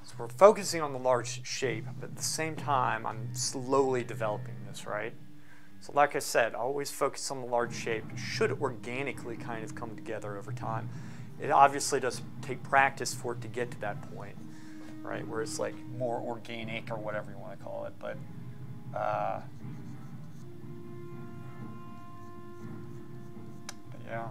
So we're focusing on the large shape, but at the same time, I'm slowly developing this, right? So like I said, always focus on the large shape. It should organically kind of come together over time. It obviously does take practice for it to get to that point, right? Where it's like more organic or whatever you want to call it, but yeah.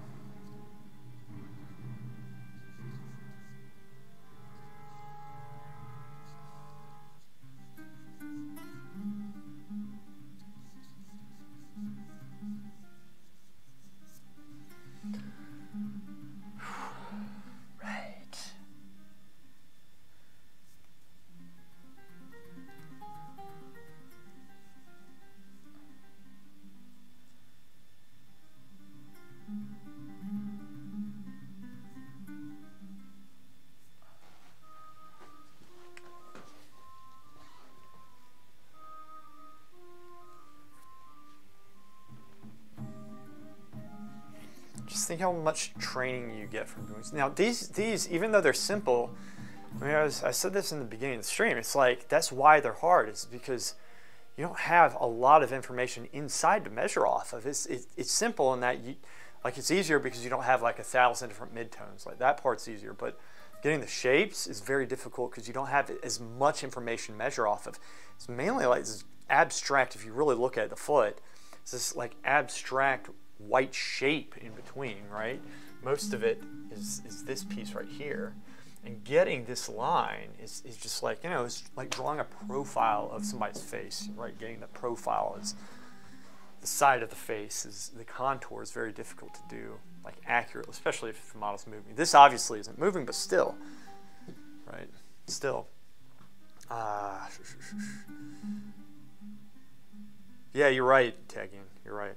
just think how much training you get from doing this. Now, these, even though they're simple, I mean, I said this in the beginning of the stream, it's like, that's why they're hard, is because you don't have a lot of information inside to measure off of. It's simple in that, it's easier because you don't have like 1,000 different midtones. Like, that part's easier, but getting the shapes is very difficult because you don't have as much information to measure off of. It's mainly like this abstract, if you really look at the foot, it's this like abstract white shape in between, right? Most of it is this piece right here. And getting this line is just like, it's like drawing a profile of somebody's face, right? Getting the profile is the side of the face, is the contour is very difficult to do, like accurately, especially if the model's moving. This obviously isn't moving, but still, right? Still. Yeah, you're right, Tagging. You're right.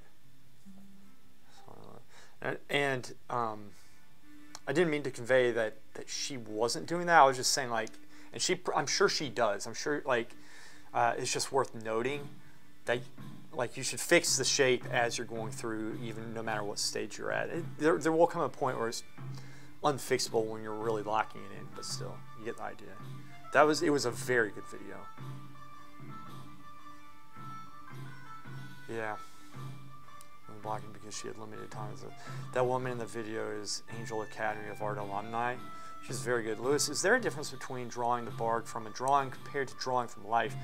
And I didn't mean to convey that she wasn't doing that. I was just saying, like, and I'm sure she does. I'm sure, like, it's just worth noting that, like, you should fix the shape as you're going through, even no matter what stage you're at. There will come a point where it's unfixable when you're really locking it in, but still, you get the idea. It was a very good video. Yeah. Blocking because she had limited time. That woman in the video is Angel Academy of Art alumni. She's very good. Lewis, is there a difference between drawing the Bargue from a drawing compared to drawing from life,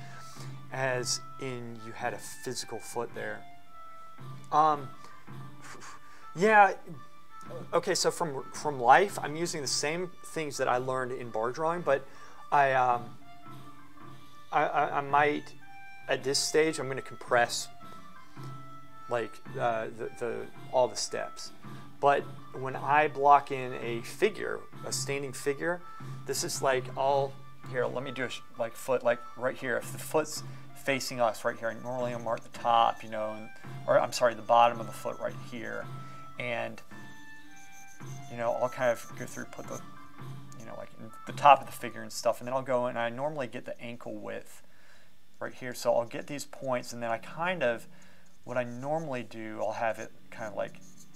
as in you had a physical foot there? Yeah. Okay, so from life, I'm using the same things that I learned in Bargue drawing, but I might, at this stage, I'm going to compress like all the steps. But when I block in a figure, a standing figure, this is like here, let me do a foot, like right here. If the foot's facing us right here, I normally mark the top, or I'm sorry, the bottom of the foot right here. And, I'll kind of go through, put the, like in the top of the figure and stuff. And then I'll go and I normally get the ankle width right here. So I'll get these points, and then I what I normally do, I'll have it kind of like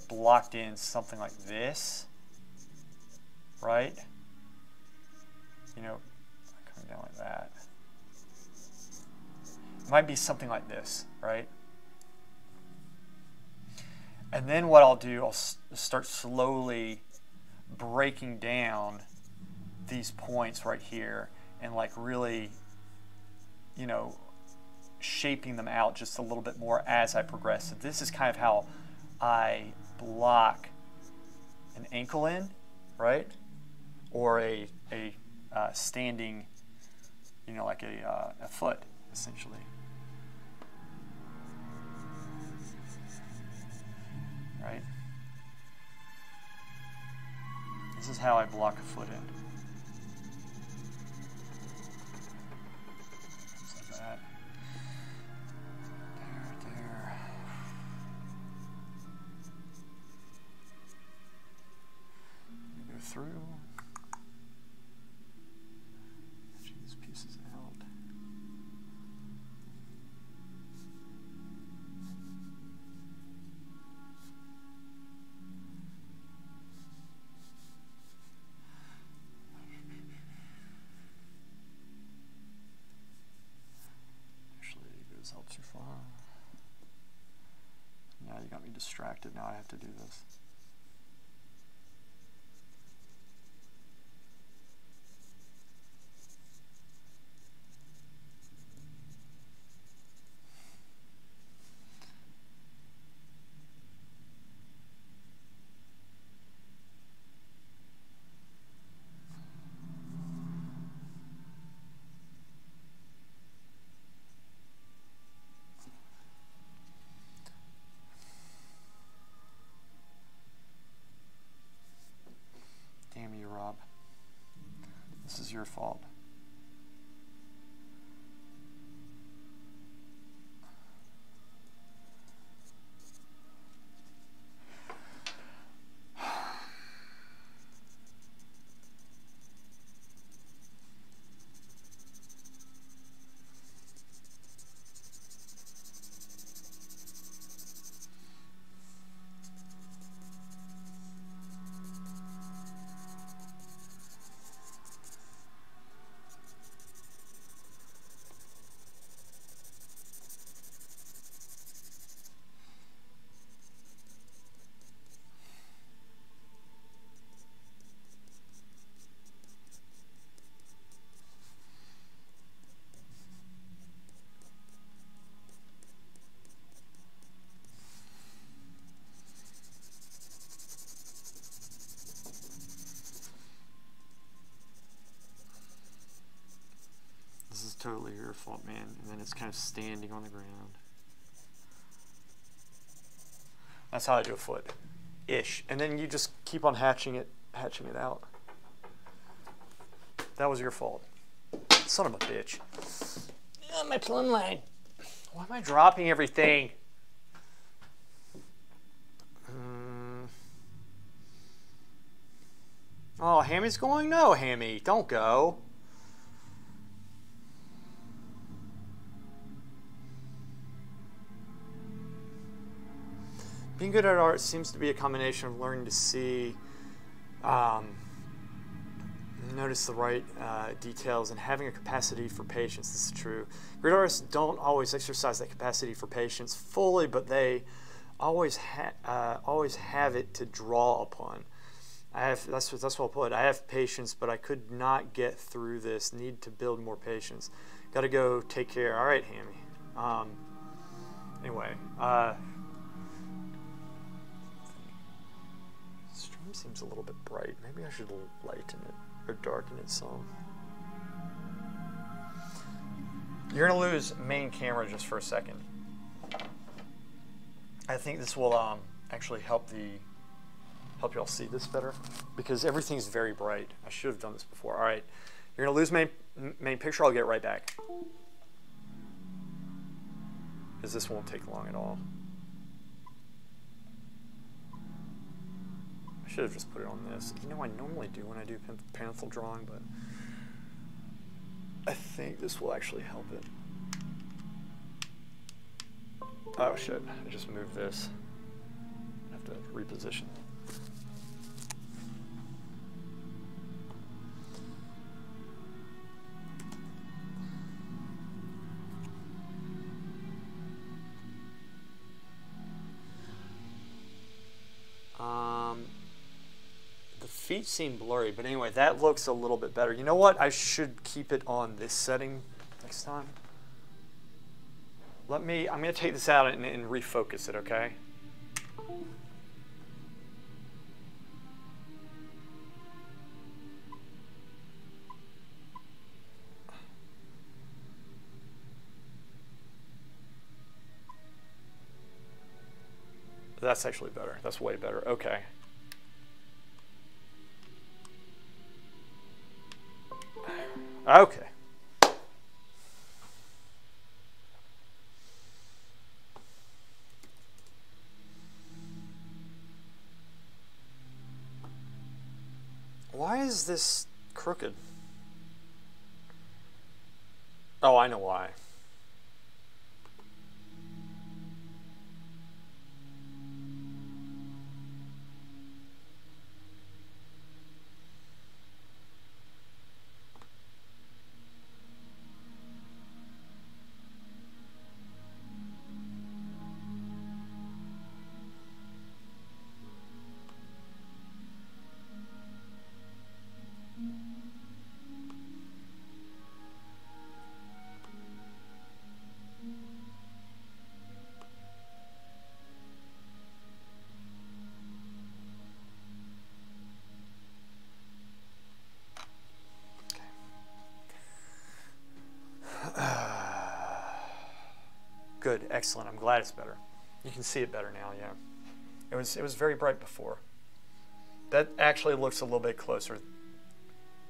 blocked in something like this, right? Coming down like that. It might be something like this, right? And then what I'll do, I'll start slowly breaking down these points right here and like really, shaping them out just a little bit more as I progress. So this is kind of how I block an ankle in, right? Or a standing, like a foot, essentially. Right? This is how I block a foot in. Just like that. There. Go through. Stretch these pieces out. Helps you far. Yeah, you got me distracted. Now I have to do this. Damn you, Rob. This is your fault. totally your fault, man. And then it's kind of standing on the ground. That's how I do a foot. Ish. And then you just keep on hatching it out. That was your fault. Son of a bitch. Oh, my plumb line. Why am I dropping everything? Oh, Hammy's going? No, Hammy, don't go. Being good at art seems to be a combination of learning to see, notice the right details, and having a capacity for patience. This is true. Great artists don't always exercise that capacity for patience fully, but they always have it to draw upon. That's well put. I have patience, but I could not get through this. Need to build more patience. Got to go take care. All right, Hammy. Anyway, stream seems a little bit bright. Maybe I should lighten it or darken it some. You're gonna lose main camera just for a second. I think this will actually help y'all see this better, because everything's very bright. I should have done this before. All right, you're gonna lose main picture. I'll get right back, because this won't take long at all. I should have just put it on this. You know, I normally do when I do pencil drawing, but I think this will actually help it. Oh shit, I just moved this. I have to reposition. The feet seem blurry, but anyway, that looks a little bit better. You know what? I should keep it on this setting next time. I'm going to take this out and refocus it, okay? That's actually better. That's way better. Okay. Okay. Why is this crooked? Oh, I know why. Good, excellent. I'm glad it's better. You can see it better now, yeah. It was very bright before. That actually looks a little bit closer,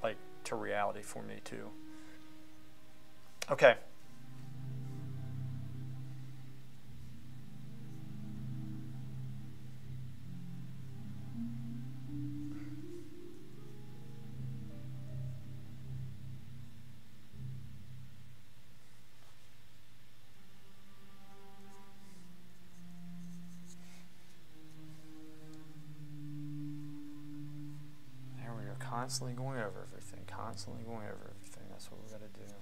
like, to reality for me too. Okay. Constantly going over everything, constantly going over everything. That's what we got to do.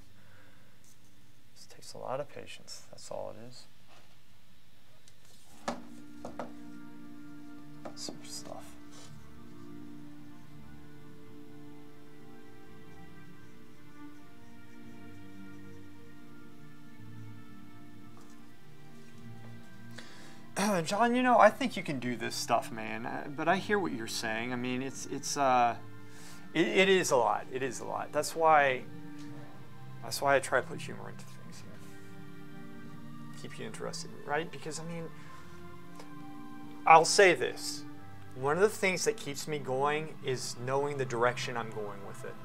This takes a lot of patience. That's all it is. Some stuff. John, you know, I think you can do this stuff, man. But I hear what you're saying. I mean, it is a lot. It is a lot. That's why That's why I try to put humor into things here. Keep you interested, right? Because, I mean, I'll say this. One of the things that keeps me going is knowing the direction I'm going with it.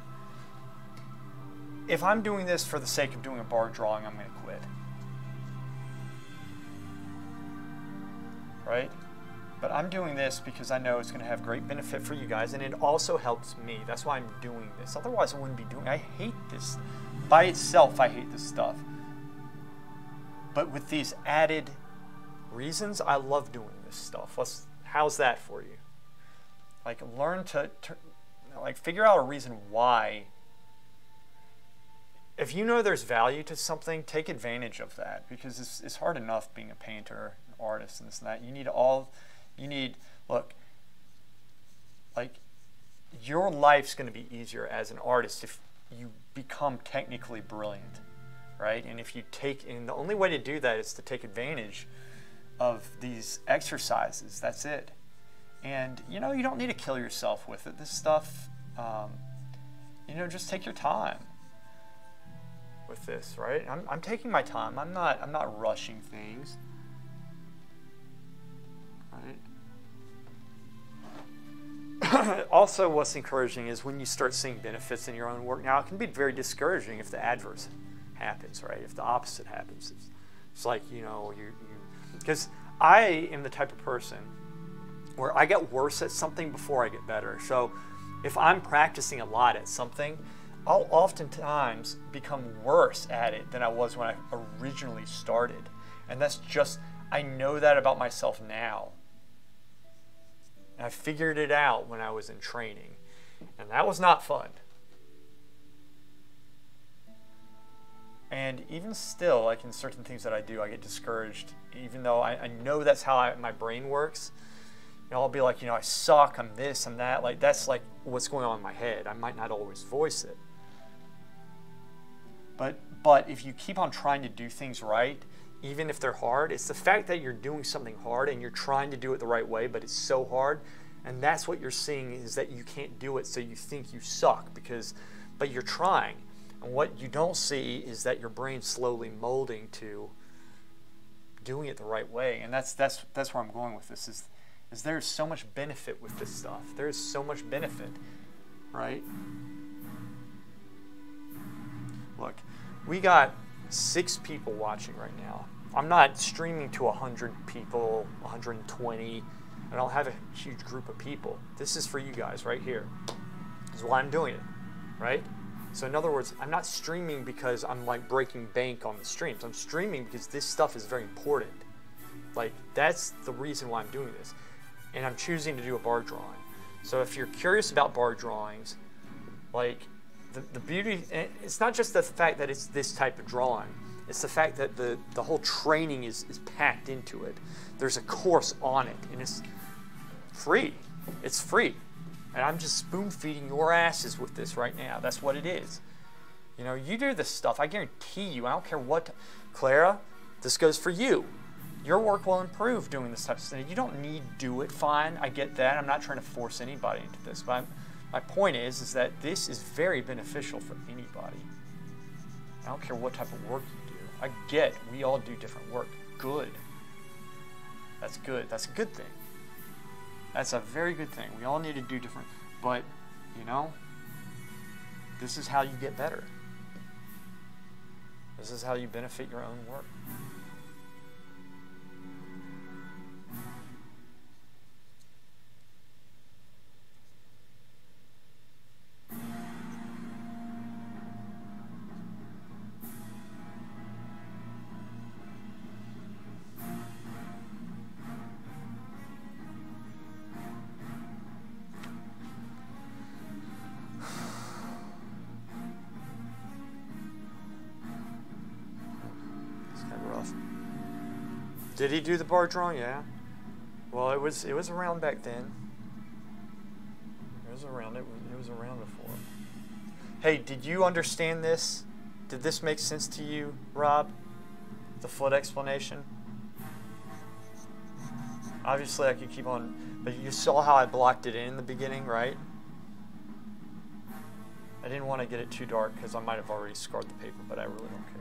If I'm doing this for the sake of doing a bar drawing, I'm going to quit. Right? But I'm doing this because I know it's going to have great benefit for you guys, and it also helps me. That's why I'm doing this. Otherwise, I wouldn't be doing it. I hate this. By itself, I hate this stuff. But with these added reasons, I love doing this stuff. How's that for you? Like, learn to like, figure out a reason why. If you know there's value to something, take advantage of that, because it's hard enough being a painter, an artist, and this and that. Look, like, your life's going to be easier as an artist if you become technically brilliant, right? And the only way to do that is to take advantage of these exercises. That's it. And, you don't need to kill yourself with it. This stuff, just take your time with this, right? I'm taking my time. I'm not rushing things, right? Also, what's encouraging is when you start seeing benefits in your own work. Now, it can be very discouraging if the adverse happens, right? If the opposite happens. It's like, because I am the type of person where I get worse at something before I get better. So if I'm practicing a lot at something, I'll oftentimes become worse at it than I was when I originally started. And that's just, I know that about myself now. I figured it out when I was in training, and that was not fun. And even still, like in certain things that I do, I get discouraged, even though I know that's how my brain works. I'll be like, I suck, I'm this, I'm that. Like, that's like what's going on in my head. I might not always voice it. But if you keep on trying to do things right, even if they're hard, it's the fact that you're doing something hard and you're trying to do it the right way, but it's so hard, and that's what you're seeing, is that you can't do it, so you think you suck, but you're trying. And what you don't see is that your brain's slowly molding to doing it the right way. And that's where I'm going with this, is there's so much benefit with this stuff. There's so much benefit, right? Look, we got 6 people watching right now. I'm not streaming to 100 people, 120. I don't have a huge group of people. This is for you guys right here. This is why I'm doing it, right? So in other words, I'm not streaming because I'm like breaking bank on the streams. I'm streaming because this stuff is very important. Like, that's the reason why I'm doing this. And I'm choosing to do a bar drawing. So if you're curious about bar drawings, like, the beauty, it's not just the fact that it's this type of drawing. It's the fact that the whole training is packed into it. There's a course on it, and it's free. It's free. And I'm just spoon-feeding your asses with this right now. That's what it is. You do this stuff. I guarantee you, I don't care what, Clara, this goes for you. Your work will improve doing this type of thing. You don't need to do it, fine. I get that. I'm not trying to force anybody into this. But my point is that this is very beneficial for anybody. I don't care what type of work you do. I get we all do different work. Good. That's good. That's a good thing. That's a very good thing. We all need to do different. But, this is how you get better. This is how you benefit your own work. Did he do the bar drawing? Yeah. Well, it was around back then. It was around before. Hey, did you understand this? Did this make sense to you, Rob? The foot explanation? Obviously, I could keep on, but you saw how I blocked it in the beginning, right? I didn't want to get it too dark because I might have already scarred the paper, but I really don't care.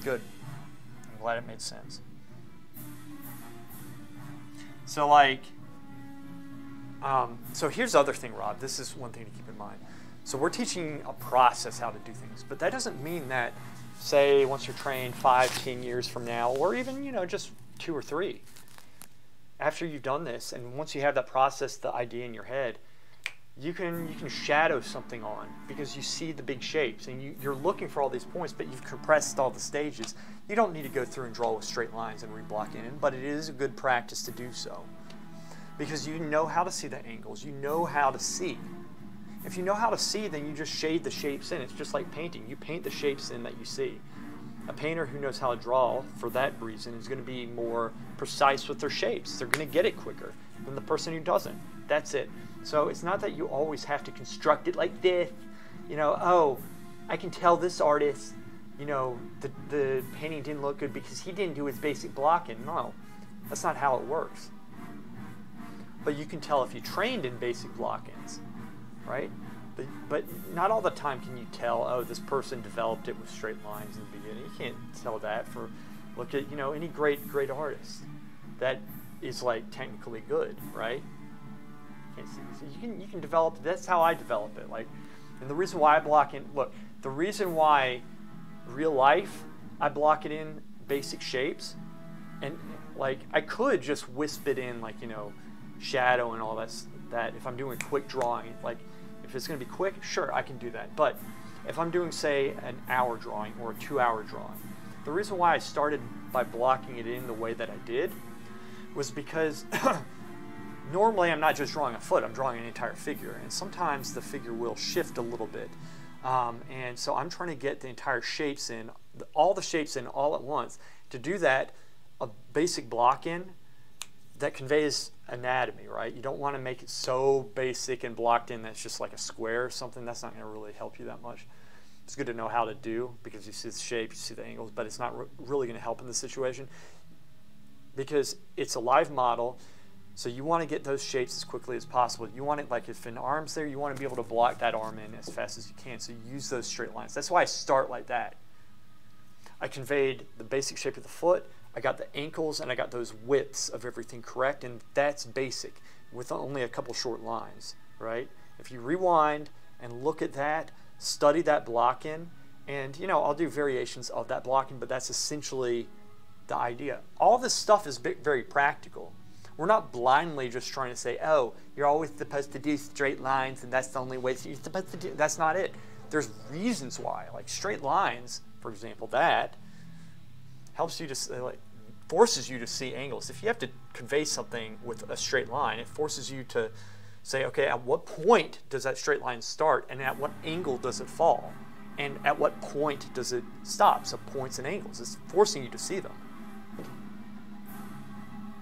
Good. I'm glad it made sense. So like, so here's the other thing, Rob. This is one thing to keep in mind. So we're teaching a process how to do things, but that doesn't mean that, say, once you're trained 5, 10 years from now, or even, you know, just 2 or 3, after you've done this, and once you have that process, the idea in your head, you can shadow something on because you see the big shapes and you're looking for all these points, but you've compressed all the stages. You don't need to go through and draw with straight lines and reblock in, but it is a good practice to do so because you know how to see the angles. You know how to see. If you know how to see, then you just shade the shapes in. It's just like painting. You paint the shapes in that you see. A painter who knows how to draw for that reason is going to be more precise with their shapes. They're going to get it quicker than the person who doesn't. That's it. So it's not that you always have to construct it like this, you know, oh, I can tell this artist, you know, the painting didn't look good because he didn't do his basic blocking. No, that's not how it works. But you can tell if you trained in basic block-ins, right? But not all the time can you tell, oh, this person developed it with straight lines in the beginning. You can't tell that for, look at, you know, any great artist that is like technically good, right? So you can develop. That's how I develop it. Like, and the reason why I block in. Look, the reason why real life I block it in basic shapes, and like I could just wisp it in, like, you know, shadow and all that. That if I'm doing quick drawing, like if it's going to be quick, sure I can do that. But if I'm doing, say, an hour drawing or a 2-hour drawing, the reason why I started by blocking it in the way that I did was because. Normally, I'm not just drawing a foot, I'm drawing an entire figure. And sometimes the figure will shift a little bit. And so I'm trying to get the entire shapes in, all the shapes in all at once. To do that, a basic block in that conveys anatomy, right? You don't want to make it so basic and blocked in that it's just like a square or something. That's not going to really help you that much. It's good to know how to do because you see the shape, you see the angles, but it's not really going to help in this situation because it's a live model. So you want to get those shapes as quickly as possible. You want it, like if an arm's there, you want to be able to block that arm in as fast as you can. So you use those straight lines. That's why I start like that. I conveyed the basic shape of the foot. I got the ankles and I got those widths of everything correct. And that's basic with only a couple short lines, right? If you rewind and look at that, study that block in, and you know, I'll do variations of that blocking, but that's essentially the idea. All this stuff is very practical. We're not blindly just trying to say, oh, you're always supposed to do straight lines and that's the only way you're supposed to do. That's not it. There's reasons why. Like straight lines, for example, that helps you to, like, forces you to see angles. If you have to convey something with a straight line, it forces you to say, okay, at what point does that straight line start and at what angle does it fall? And at what point does it stop? So points and angles. It's forcing you to see them.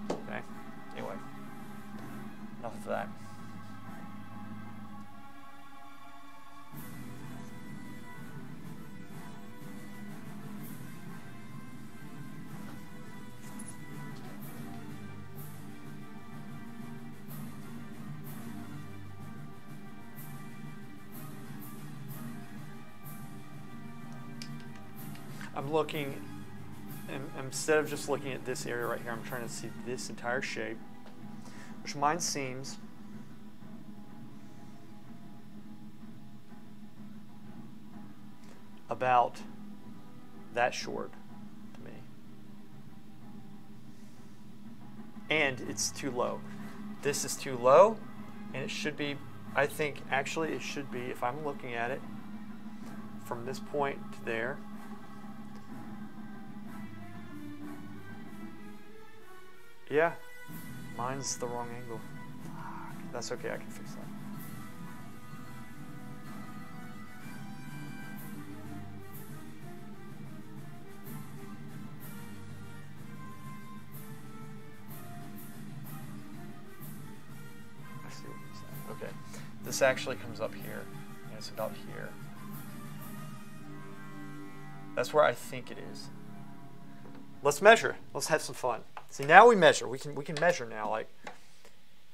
Okay. Anyway, enough of that. I'm looking, and instead of just looking at this area right here, I'm trying to see this entire shape, which mine seems about that short to me. And it's too low. This is too low, and it should be, I think, actually it should be, if I'm looking at it from this point to there, yeah, mine's the wrong angle. That's okay, I can fix that. this actually comes up here, and it's about here. That's where I think it is. Let's measure. Let's have some fun. See, now we measure. We can measure now. Like,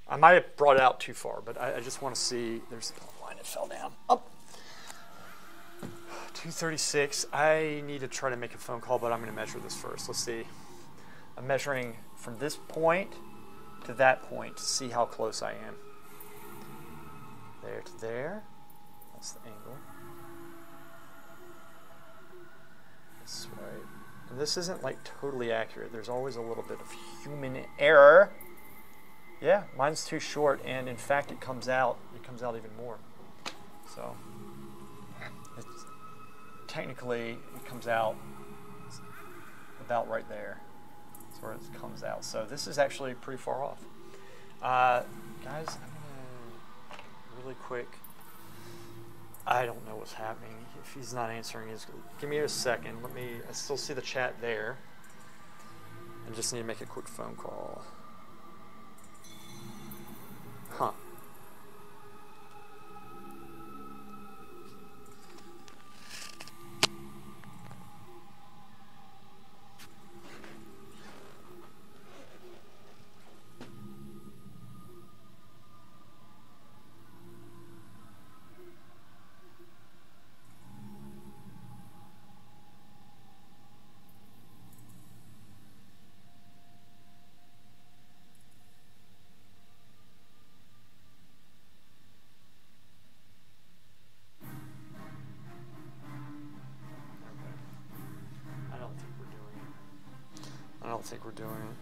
I might have brought it out too far, but I just want to see. There's a line that fell down. Up. 236. I need to try to make a phone call, but I'm going to measure this first. Let's see. I'm measuring from this point to that point to see how close I am. There to there. That's the angle. This way. And this isn't like totally accurate. There's always a little bit of human error. Yeah, mine's too short, and in fact it comes out even more. So technically it comes out about right there. That's where it comes out. So this is actually pretty far off. Guys, I'm gonna really quick. I don't know what's happening. If he's not answering, give me a second. I still see the chat there. I just need to make a quick phone call. Huh. I don't think we're doing it.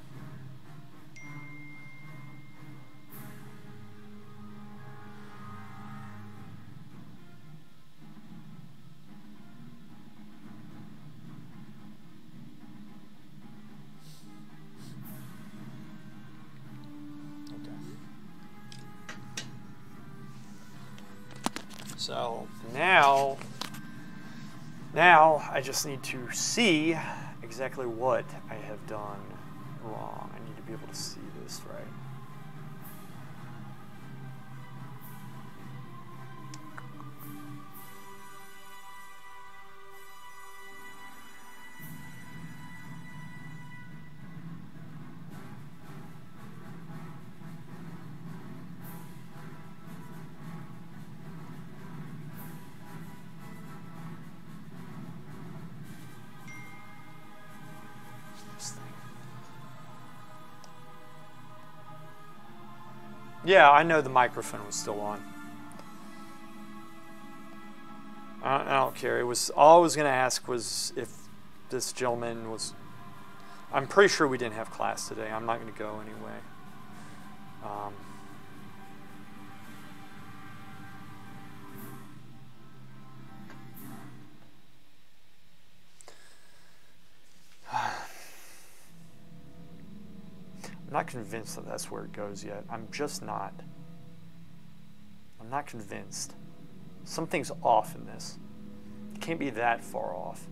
Okay. So now I just need to see exactly what I have done wrong. I need to be able to see this right. Yeah, I know the microphone was still on. I don't care. It was all I was going to ask was if this gentleman was. I'm pretty sure we didn't have class today. I'm not going to go anyway. I'm not convinced that that's where it goes yet. I'm just not. I'm not convinced. Something's off in this. It can't be that far off.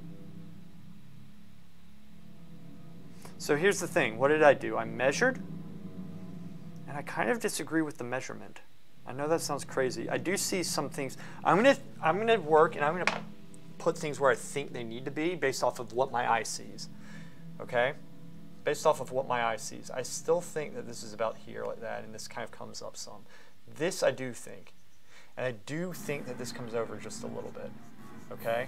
So here's the thing. What did I do? I measured, and I kind of disagree with the measurement. I know that sounds crazy. I do see some things. I'm gonna work, and I'm gonna put things where I think they need to be based off of what my eye sees. Okay? Based off of what my eye sees. I still think that this is about here like that, and this kind of comes up some. This I do think. And I do think that this comes over just a little bit. Okay?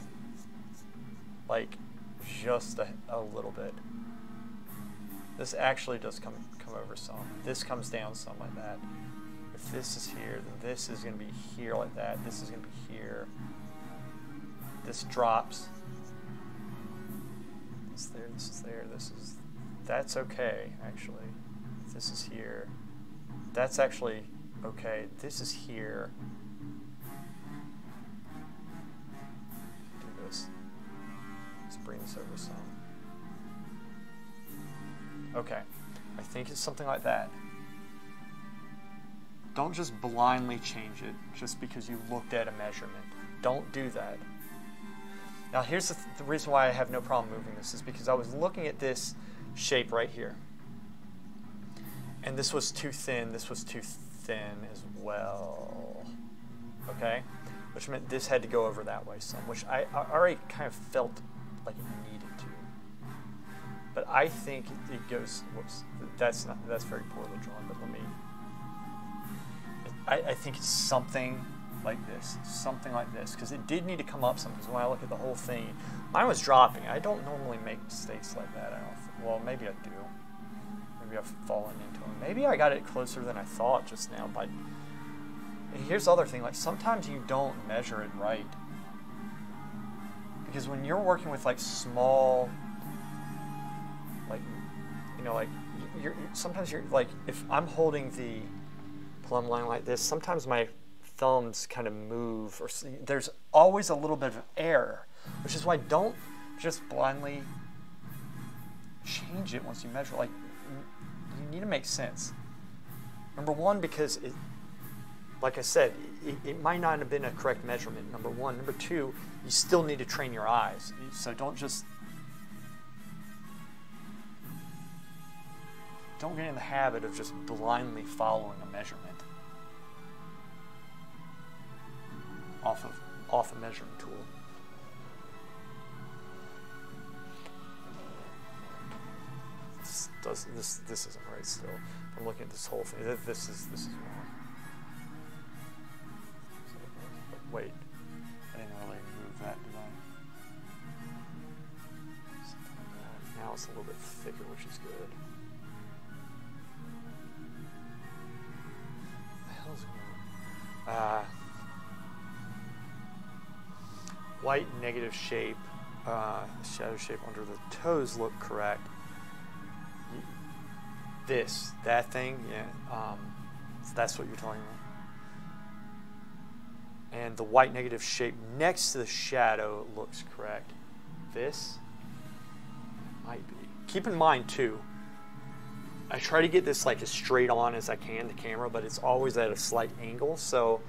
Like, just a little bit. This actually does come over some. This comes down some like that. If this is here, then this is going to be here like that. This is going to be here. This drops. This is there, this is there, this is... That's okay, actually. This is here. That's actually okay. This is here. Do this. Let's bring this over some. Okay. I think it's something like that. Don't just blindly change it just because you looked at a measurement. Don't do that. Now here's the reason why I have no problem moving this is because I was looking at this shape right here. And this was too thin as well. okay? Which meant this had to go over that way some, which I already kind of felt like it needed to. But I think it goes, whoops, that's very poorly drawn, but let me, I think it's something like this, because it did need to come up some, because when I look at the whole thing, mine was dropping. I don't normally make mistakes like that. Well, maybe I do. Maybe I've fallen into them. Maybe I got it closer than I thought just now. But here's the other thing, like sometimes you don't measure it right. Because when you're working with like small, like, you know, like sometimes you're like, if I'm holding the plumb line like this, sometimes my thumbs kind of move, or there's always a little bit of error, which is why don't just blindly change it once you measure. Like, you need to make sense. Number one, because it, like I said, it might not have been a correct measurement, number one. Number two, you still need to train your eyes. So don't get in the habit of just blindly following a measurement off a measuring tool. This isn't right still. I'm looking at this whole thing. This is wrong. Wait, I didn't really move that, did I? Something like that. Now it's a little bit thicker, which is good. What the hell is going on? White negative shape, shadow shape under the toes look correct. That thing, yeah, so that's what you're talking about. And the white negative shape next to the shadow looks correct. This might be. Keep in mind too, I try to get this like as straight on as I can, the camera, but it's always at a slight angle, so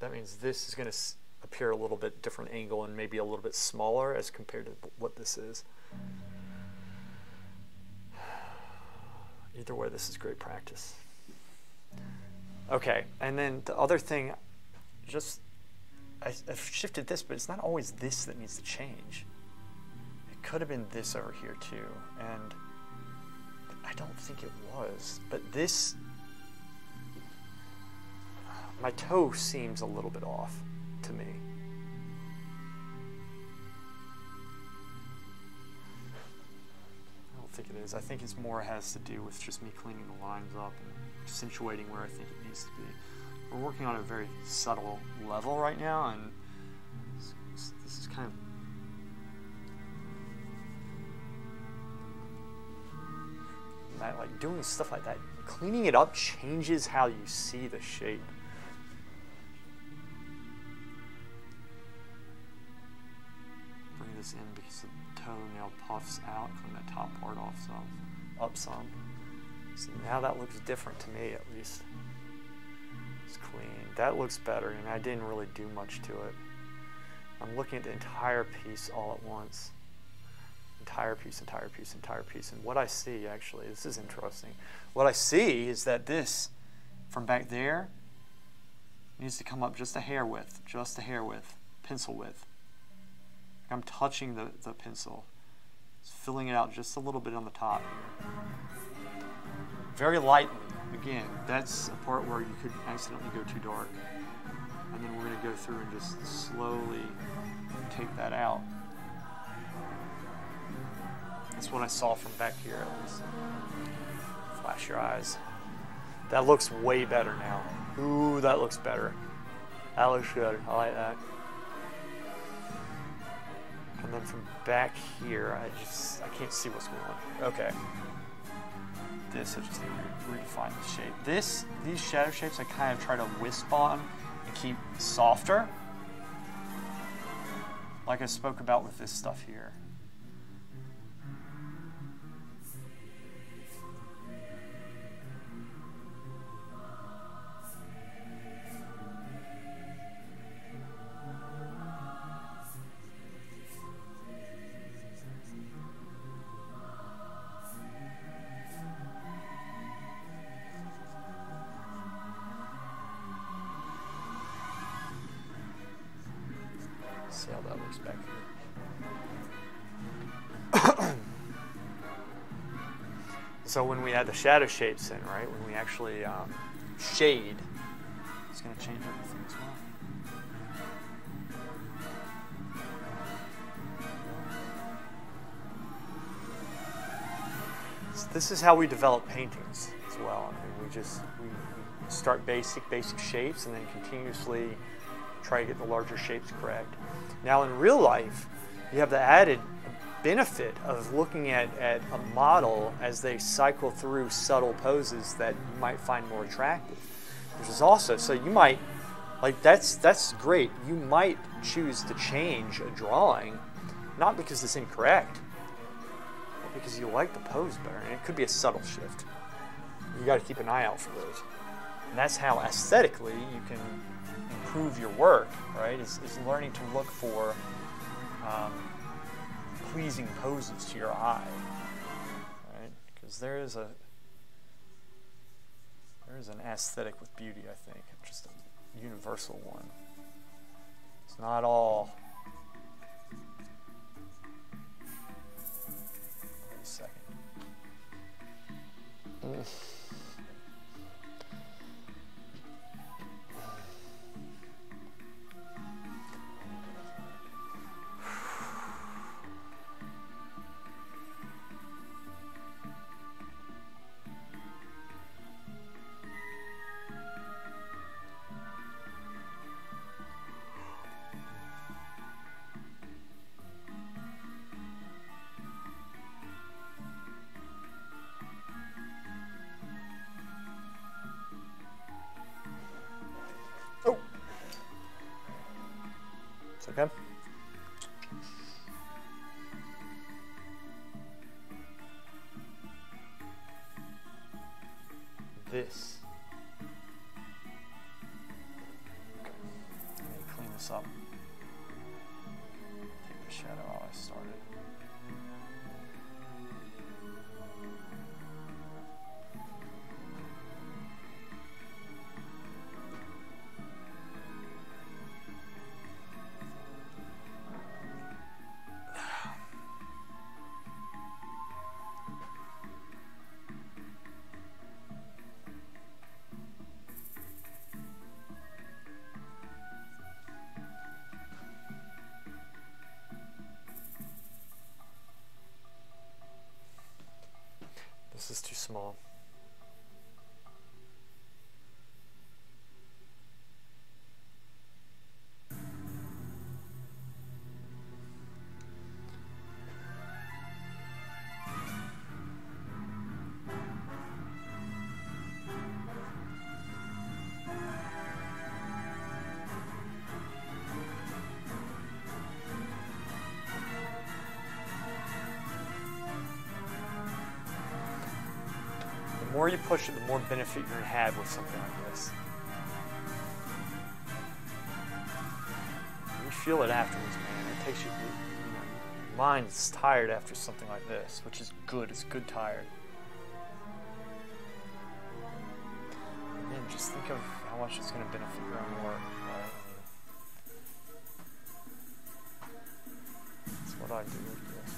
that means this is going to appear a little bit different angle and maybe a little bit smaller as compared to what this is. Either way, this is great practice. Okay, and then the other thing, I've shifted this, but it's not always this that needs to change. It could have been this over here too, and I don't think it was. But this, my toe seems a little bit off to me. I don't think it is. I think it's more has to do with just me cleaning the lines up and accentuating where I think it needs to be. We're working on a very subtle level right now, and this is kind of that, like doing stuff like that. Cleaning it up changes how you see the shape. Bring this in because the toenail puffs out. Clean that top part off up some. See, now that looks different to me, at least. It's clean. That looks better, and I didn't really do much to it. I'm looking at the entire piece all at once. Entire piece, entire piece, entire piece. And what I see, actually, this is interesting. What I see is that this, from back there, needs to come up just a hair width, pencil width. I'm touching the pencil. It's filling it out just a little bit on the top here. Very lightly. Again, that's a part where you could accidentally go too dark. And then we're going to go through and just slowly take that out. That's what I saw from back here, at least. Flash your eyes. That looks way better now. Ooh, that looks better. That looks good. I like that. And then from back here, I can't see what's going on. Okay. This, I just need to redefine the shape. These shadow shapes I kind of try to wisp on and keep softer. Like I spoke about with this stuff here. see how that looks back here. So when we add the shadow shapes in, right, when we actually shade, it's going to change everything as well. So this is how we develop paintings as well. I mean, we start basic shapes and then continuously try to get the larger shapes correct. Now in real life, you have the added benefit of looking at a model as they cycle through subtle poses that you might find more attractive. Which is also, so you might, like that's great. You might choose to change a drawing, not because it's incorrect, but because you like the pose better. And it could be a subtle shift. You got to keep an eye out for those. And that's how aesthetically you can improve your work, right? Is learning to look for pleasing poses to your eye, right? Because there is an aesthetic with beauty, I think, just a universal one. It's not all. Wait a second. Oh, it's okay. This. Let me clean this up. Take the shadow out I started. This is too small. The more you push it, the more benefit you're going to have with something like this. You feel it afterwards, man. It takes you, your mind is tired after something like this, which is good. It's good tired. Man, just think of how much it's going to benefit your own work, right? That's what I do with this.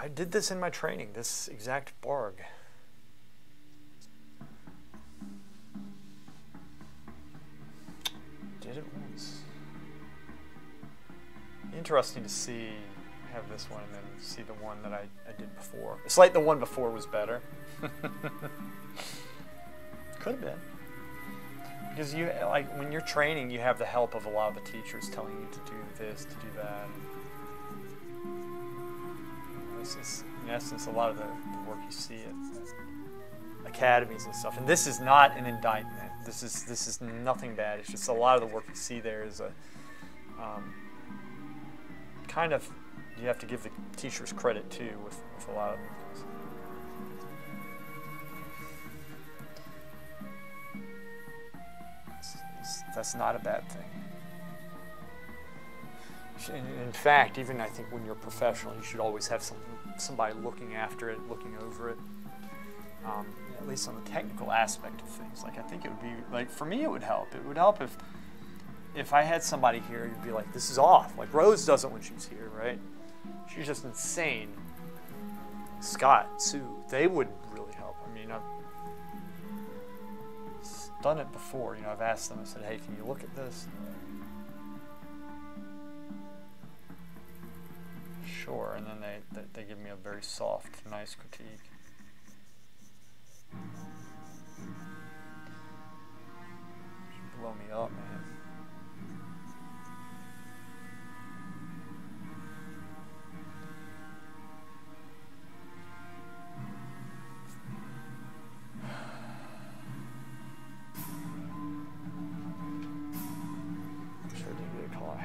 I did this in my training, this exact Bargue. Did it once. Interesting to see, have this one and then see the one that I did before. It's like the one before was better. Could have been. Because you, like, when you're training, you have the help of a lot of the teachers telling you to do this, to do that. This is, in essence, a lot of the work you see academies and stuff. And this is not an indictment. This is nothing bad. It's just a lot of the work you see there is a kind of, you have to give the teachers credit too with a lot of things. That's not a bad thing. In fact, even I think when you're a professional, you should always have somebody looking after it, looking over it. At least on the technical aspect of things. Like, I think it would be, like, for me it would help. It would help if I had somebody here who'd be like, this is off. Like Rose doesn't when she's here, right? She's just insane. Scott, Sue, they would really help. I mean, I've done it before. You know, I've asked them, I said, hey, can you look at this? Sure, and then they give me a very soft, nice critique. Blow me up, man. I'm sure I didn't get a call.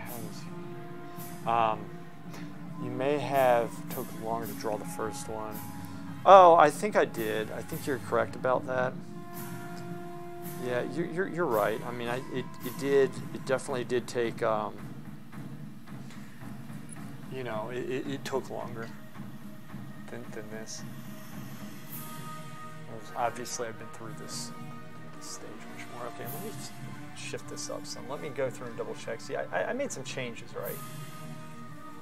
You may have took longer to draw the first one. Oh, I think I did. I think you're correct about that. Yeah, you're right. I mean, it definitely did take. You know, it took longer than this. Obviously, I've been through this stage much more. Okay, let me shift this up some. Let me go through and double check. See, I made some changes, right?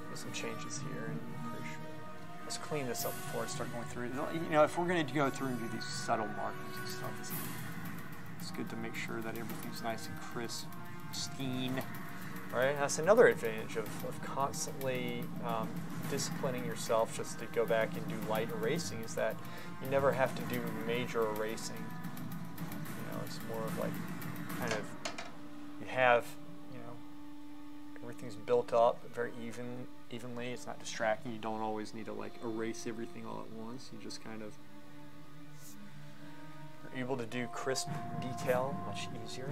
Made some changes here, and I'm pretty sure. Let's clean this up before I start going through it. You know, if we're going to go through and do these subtle markings and stuff, it's good to make sure that everything's nice and crisp, pristine, right? That's another advantage of constantly disciplining yourself just to go back and do light erasing, is that you never have to do major erasing. You know, it's more of like kind of, you have, you know, everything's built up very evenly. It's not distracting. You don't always need to like erase everything all at once. You just kind of are able to do crisp detail much easier.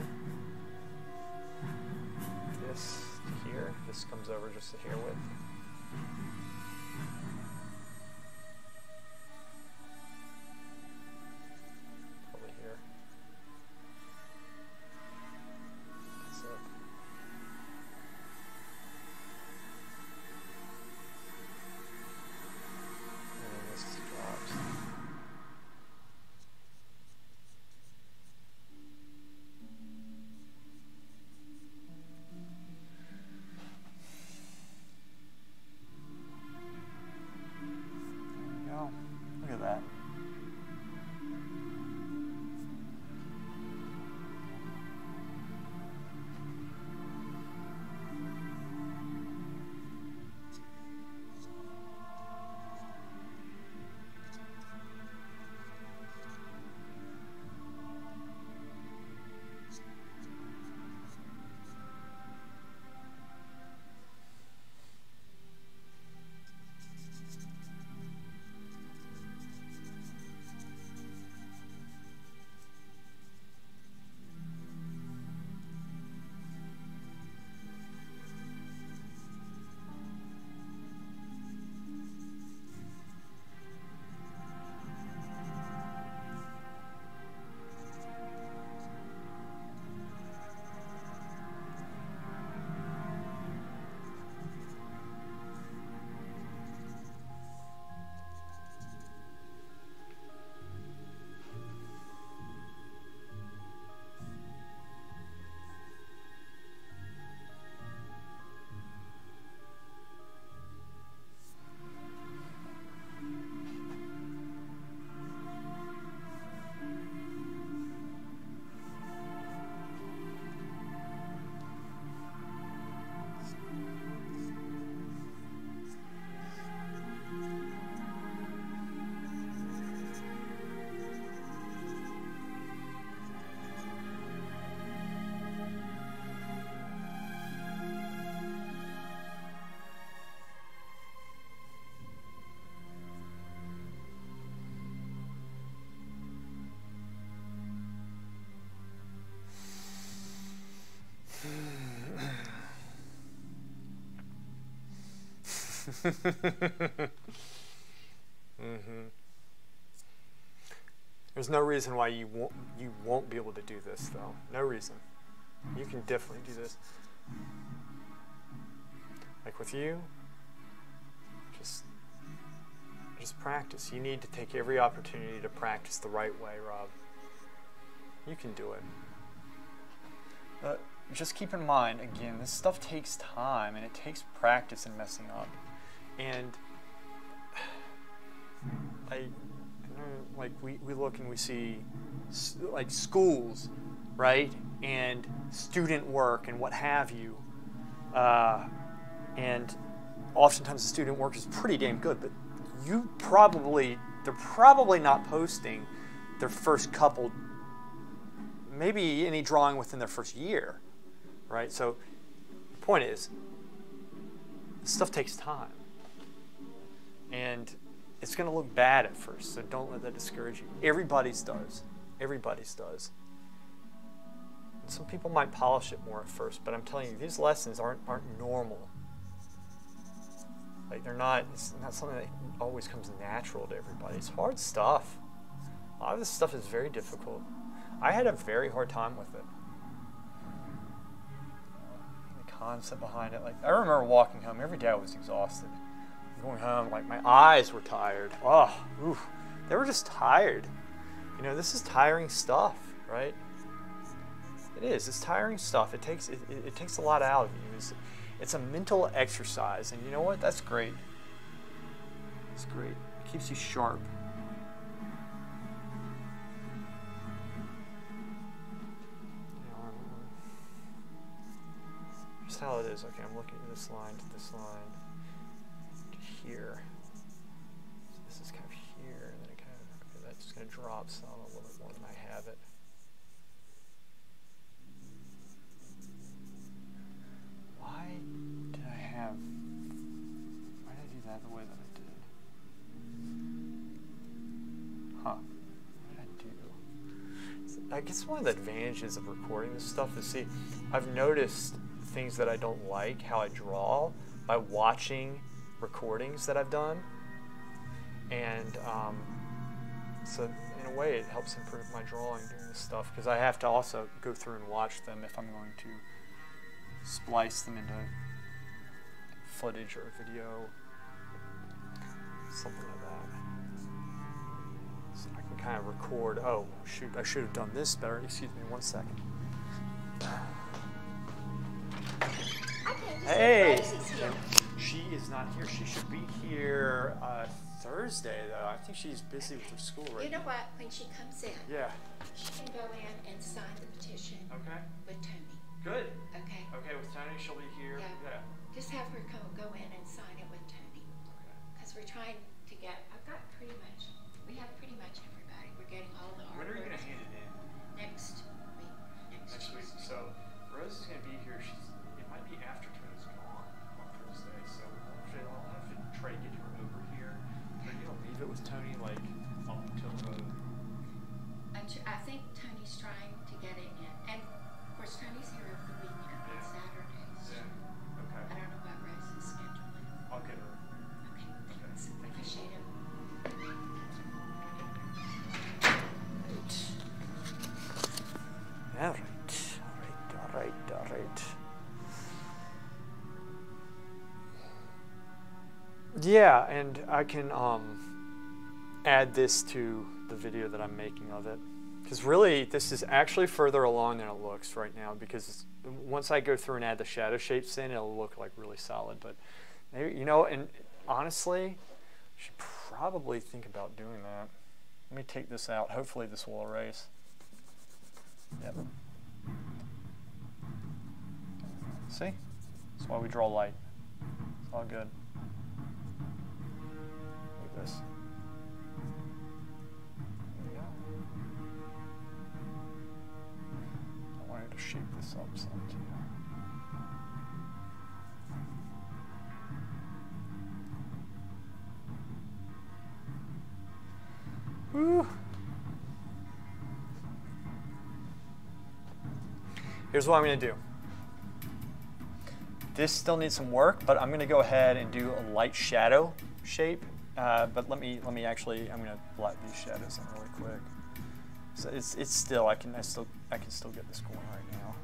This to here, this comes over just to here with. Probably here. That's it. And then this drops. Mm-hmm. There's no reason why you won't be able to do this, though. No reason. You can definitely do this. Like with you, just practice. You need to take every opportunity to practice the right way, Rob. You can do it. Just keep in mind, again, this stuff takes time, and it takes practice in messing up. And we look and we see like schools, right, and student work and what have you, and oftentimes the student work is pretty damn good, but they're probably not posting their first couple, maybe any drawing within their first year, right? So the point is, stuff takes time, and it's going to look bad at first, so don't let that discourage you. Everybody's does. Everybody's does. And some people might polish it more at first, but I'm telling you, these lessons aren't normal. Like it's not something that always comes natural to everybody. It's hard stuff. A lot of this stuff is very difficult. I had a very hard time with it. The concept behind it, like I remember walking home every day. I was exhausted. Going home, like my eyes were tired. Oh, oof. They were just tired. You know, this is tiring stuff, right? It is. It's tiring stuff. It takes a lot out of you. It's a mental exercise, and you know what? That's great. It's great. It keeps you sharp. Just how it is. Okay, I'm looking at this line to this line. Here. So this is kind of here, and then it kind of, okay, that's just going to drop some a little bit more than I have it. Why did I do that the way that I did? Huh. What did I do? I guess one of the advantages of recording this stuff is, see, I've noticed things that I don't like, how I draw, by watching recordings that I've done, and so in a way it helps improve my drawing doing this stuff, because I have to also go through and watch them if I'm going to splice them into footage or video, something like that. So I can kind of record, oh shoot, I should have done this better. Excuse me 1 second. Hey! She is not here. She should be here Thursday, though. I think she's busy with her school right now. You know what? When she comes in, she can go in and sign the petition with Tony. Good. Okay? Okay, with Tony, she'll be here. Yeah. Just have her go in and sign it with Tony. Okay. Because we're trying to we have pretty much everybody. We're getting all the artwork. When are you going to hand it in? Next week. Next week. So Rose is going to be here. It might be after Tony's gone on Thursday, so I'll have to try to get her over here. But you don't leave it with Tony like up until I think Tony's trying to get it in, and of course Tony's here over the weekend on Saturdays. Yeah. Okay. I don't know about Rose's schedule. I'll get her. Okay. Appreciate it. All right. Yeah, and I can add this to the video that I'm making of it. Because really, this is actually further along than it looks right now, because once I go through and add the shadow shapes in, it'll look like really solid. But maybe, you know, and honestly, I should probably think about doing that. Let me take this out. Hopefully this will erase. Yep. See? That's why we draw light. It's all good. Look at this. There we go. I wanted to shape this up some too. Woo. Here's what I'm going to do. This still needs some work, but I'm going to go ahead and do a light shadow shape. But let me actually, I'm going to blot these shadows in really quick. So it's still, I can still get this going right now.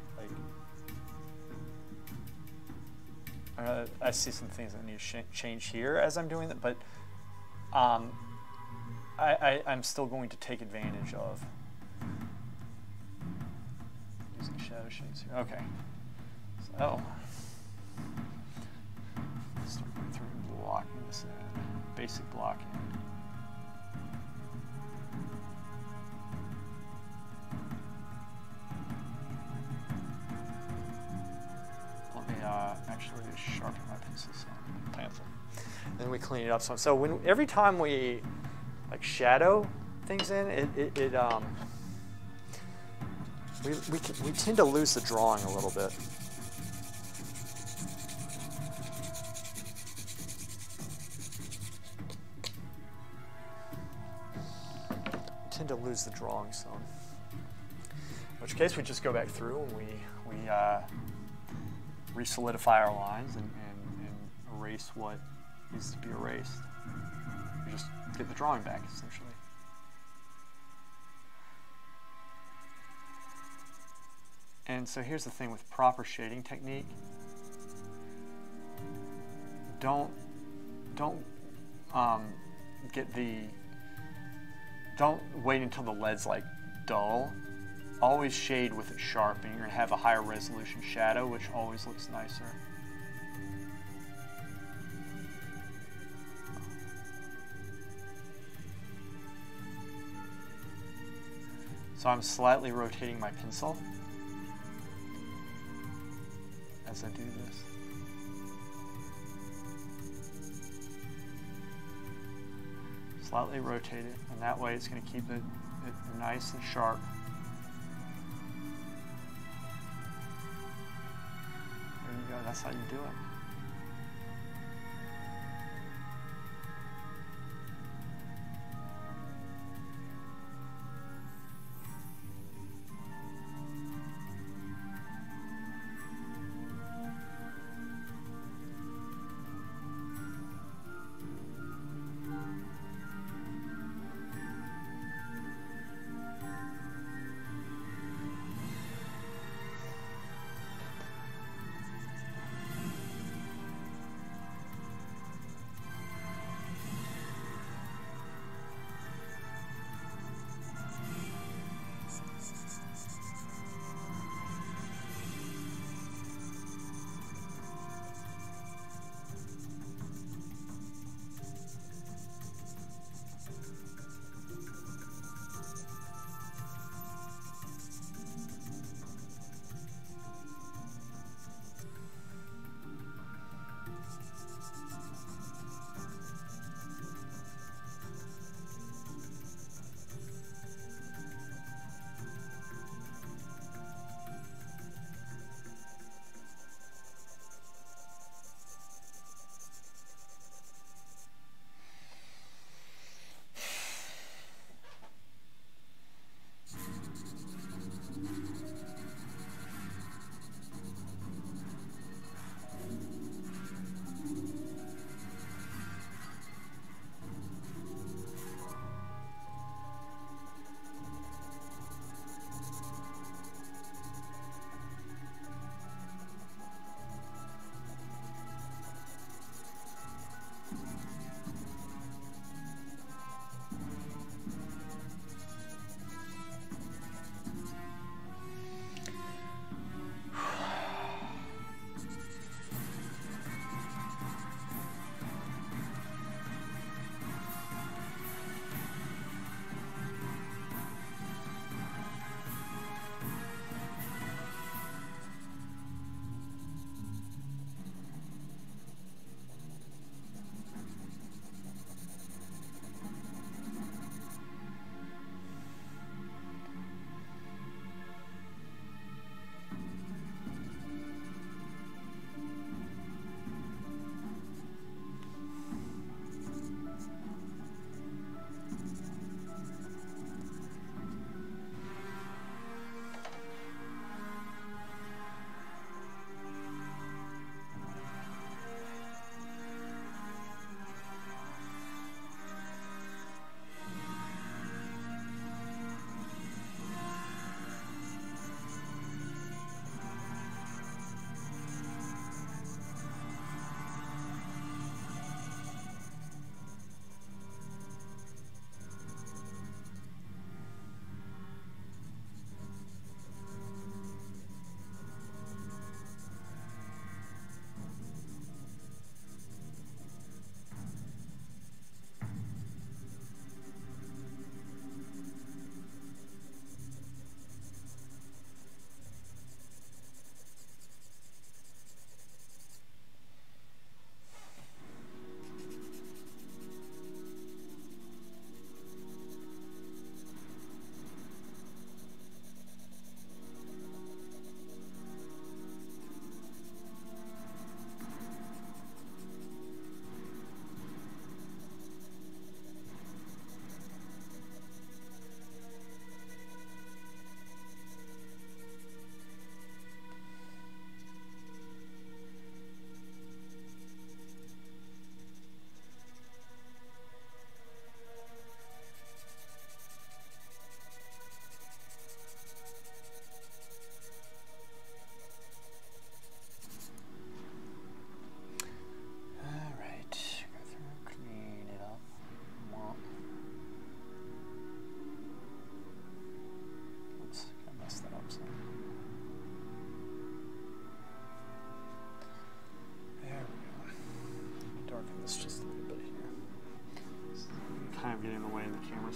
Like, I see some things that need to change here as I'm doing that, but I'm still going to take advantage of using shadow shades here. Okay, so start going through and blocking this in, basic blocking. Let me actually sharpen my pencil. Then we clean it up some. So every time we like shadow things in, we tend to lose the drawing a little bit. We tend to lose the drawing some. In which case we just go back through and we re-solidify our lines and erase what needs to be erased. We just get the drawing back, essentially. And so here's the thing with proper shading technique. Don't wait until the lead's like dull. Always shade with it sharp, and you're going to have a higher resolution shadow, which always looks nicer. So I'm slightly rotating my pencil as I do this. Slightly rotate it, and that way it's going to keep it nice and sharp. There you go, that's how you do it.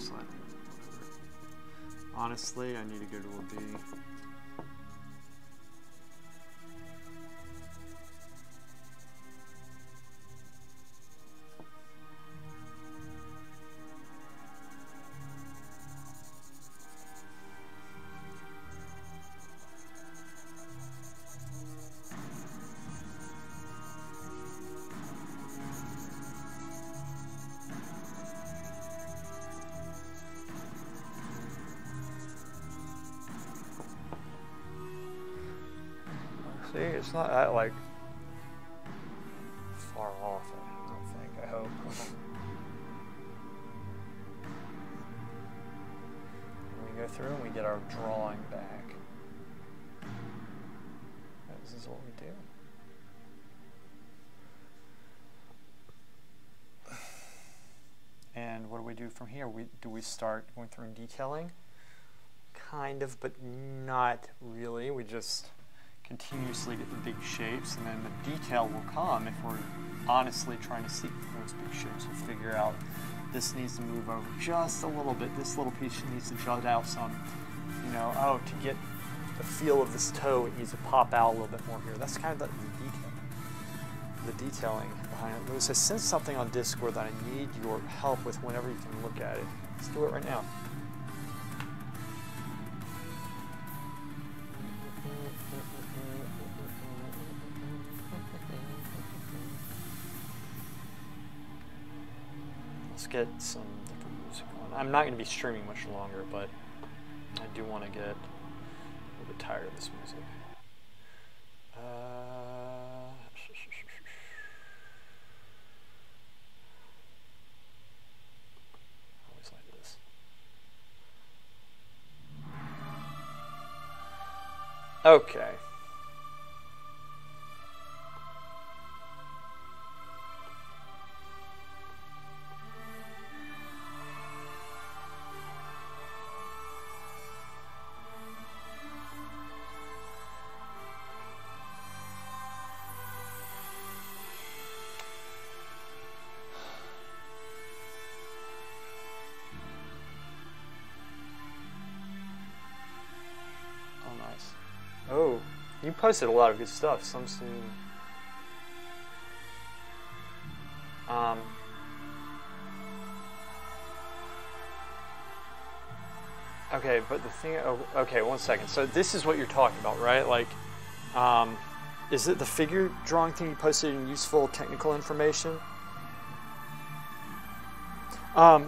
slightly. Honestly, I need to go to a B. See, it's not that like far off, I don't think, I hope. We go through and we get our drawing back. This is what we do. And what do we do from here? Do we start going through and detailing? Kind of, but not really. We just continuously get the big shapes, and then the detail will come if we're honestly trying to see those big shapes. We'll figure out this needs to move over just a little bit. This little piece needs to jut out some, you know, oh, to get the feel of this toe, it needs to pop out a little bit more here. That's kind of the detailing behind it. Lewis, I sent something on Discord that I need your help with whenever you can look at it. Let's do it right now. Let's get some different music on. I'm not going to be streaming much longer, but I do want to get a little bit tired of this music. Always like this. Okay. Oh, you posted a lot of good stuff. Some soon. Okay, but the thing. Oh, okay, 1 second. So this is what you're talking about, right? Like, is it the figure drawing thing you posted in useful technical information?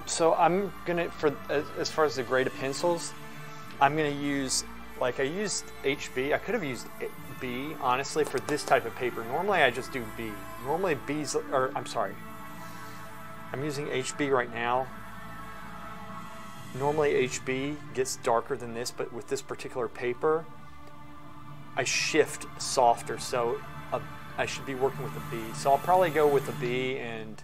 So I'm gonna, for as far as the grade of pencils, I'm gonna use. Like I used HB, I could have used B, honestly, for this type of paper. Normally I just do B. Normally B's, or I'm sorry, I'm using HB right now. Normally HB gets darker than this, but with this particular paper, I shift softer, so I should be working with a B. So I'll probably go with a B, and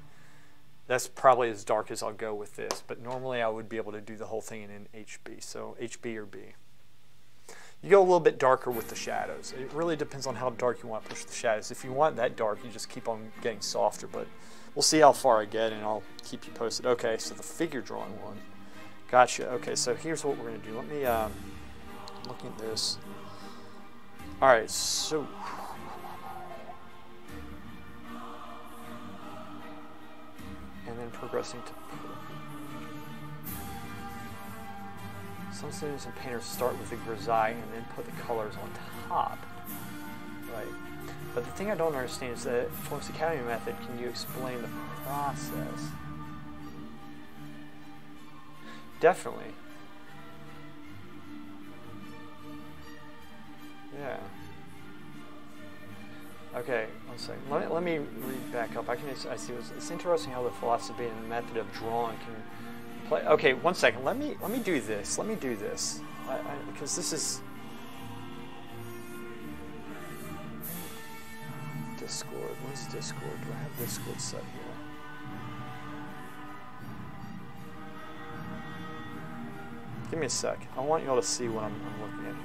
that's probably as dark as I'll go with this. But normally I would be able to do the whole thing in an HB, so HB or B. You go a little bit darker with the shadows. It really depends on how dark you want to push the shadows. If you want that dark, you just keep on getting softer, but we'll see how far I get, and I'll keep you posted. Okay, so the figure drawing one. Gotcha. Okay, so here's what we're going to do. Let me, look at this. All right, so... and then progressing to... Some students and painters start with the grisaille and then put the colors on top, right? But the thing I don't understand is that Flux Academy method, can you explain the process? Definitely. Yeah. Okay, 1 second. Let me read back up. I see it's interesting how the philosophy and the method of drawing can play. Okay, 1 second. Let me do this. Let me do this because this is Discord. Where's Discord? Do I have Discord set here? Give me a sec. I want you all to see what I'm looking at here.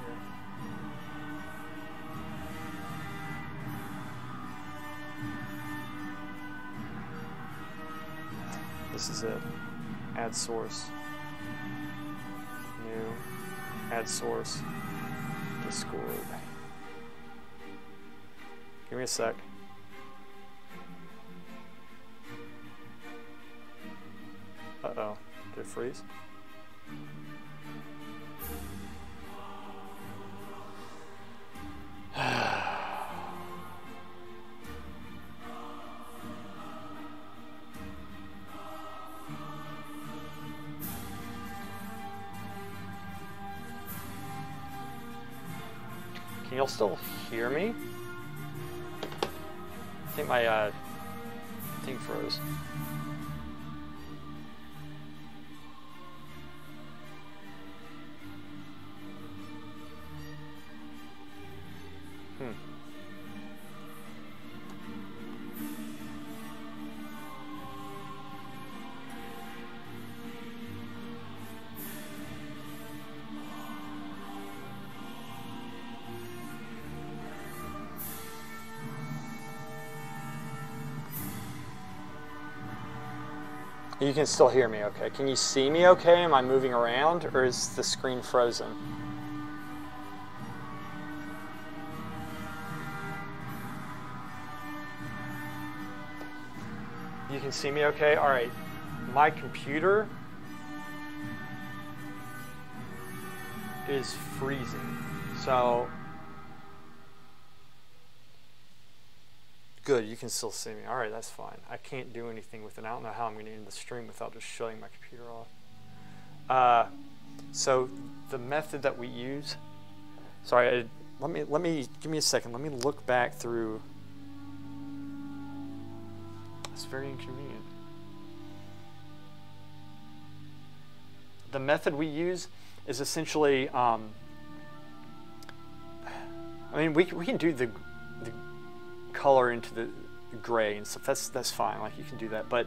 This is it. Add source. New. Add source. Discord. Give me a sec. Uh-oh. Did it freeze? Can y'all still hear me? I think my thing froze. You can still hear me okay. Can you see me okay? Am I moving around, or is the screen frozen? You can see me okay? All right. My computer is freezing. So, good, you can still see me. All right, that's fine. I can't do anything with it. I don't know how I'm going to end the stream without just shutting my computer off. So the method that we use. Sorry, let me give me a second. Let me look back through. It's very inconvenient. The method we use is essentially. I mean, we can do the color into the gray and stuff. That's fine. Like, you can do that, but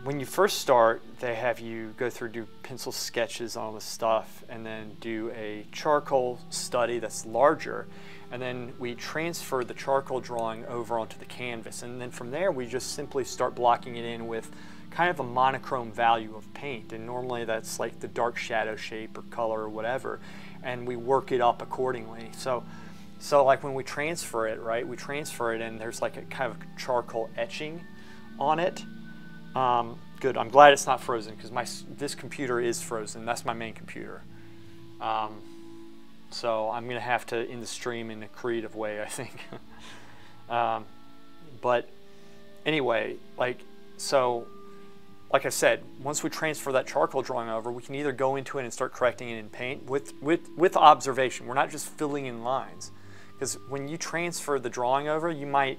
when you first start, they have you go through, do pencil sketches on all this stuff, and then do a charcoal study that's larger, and then we transfer the charcoal drawing over onto the canvas, and then from there we just simply start blocking it in with kind of a monochrome value of paint, and normally that's like the dark shadow shape or color or whatever, and we work it up accordingly. So like when we transfer it, right, we transfer it and there's like a kind of charcoal etching on it. Good, I'm glad it's not frozen, because this computer is frozen. That's my main computer. So I'm gonna have to end the stream in a creative way, I think. But anyway, like I said, once we transfer that charcoal drawing over, we can either go into it and start correcting it in paint with observation. We're not just filling in lines, because when you transfer the drawing over, you might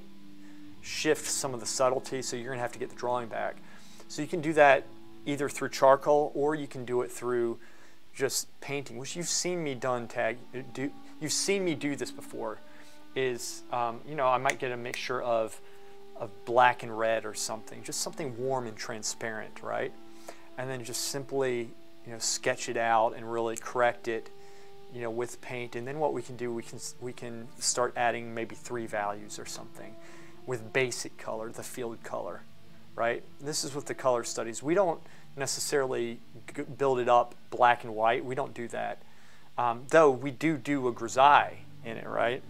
shift some of the subtlety, so you're gonna have to get the drawing back. So you can do that either through charcoal, or you can do it through just painting, which you've seen me you've seen me do this before. Is you know, I might get a mixture of black and red or something, just something warm and transparent, right? And then just simply, you know, sketch it out and really correct it, you know, with paint. And then what we can do, we can start adding maybe 3 values or something with basic color, the field color, right? This is with the color studies. We don't necessarily build it up black and white. We don't do that. Though we do a grisaille in it, right?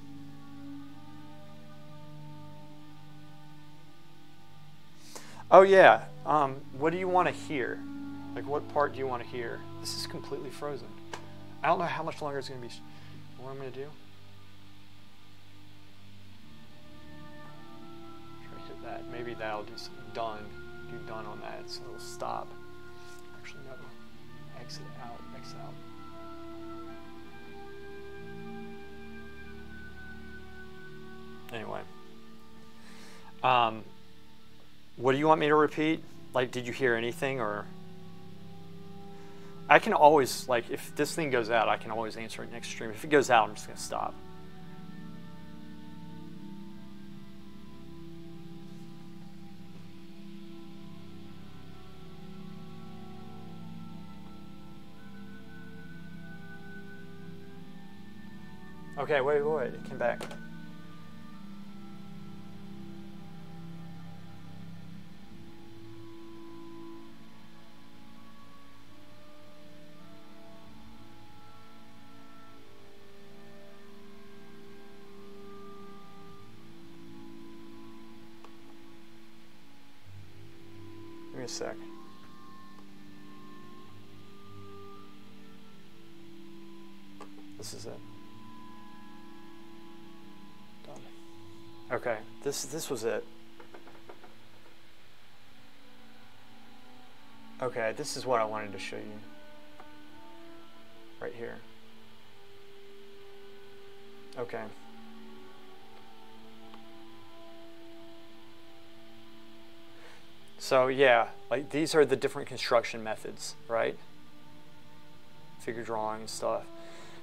Oh yeah, what do you want to hear? Like, what part do you want to hear? This is completely frozen. I don't know how much longer it's going to be. What I'm going to do? Try to hit that. Maybe that'll do something. Done. Do done on that, so it'll stop. Actually, no. Exit out. Exit out. Anyway. What do you want me to repeat? Like, did you hear anything, or? I can always, like, if this thing goes out, I can always answer it next stream. If it goes out, I'm just going to stop. Okay, wait, it came back. a sec. This is it. Done. Okay, this was it. Okay, this is what I wanted to show you. Right here. Okay. So yeah, like these are the different construction methods, right? Figure drawing and stuff.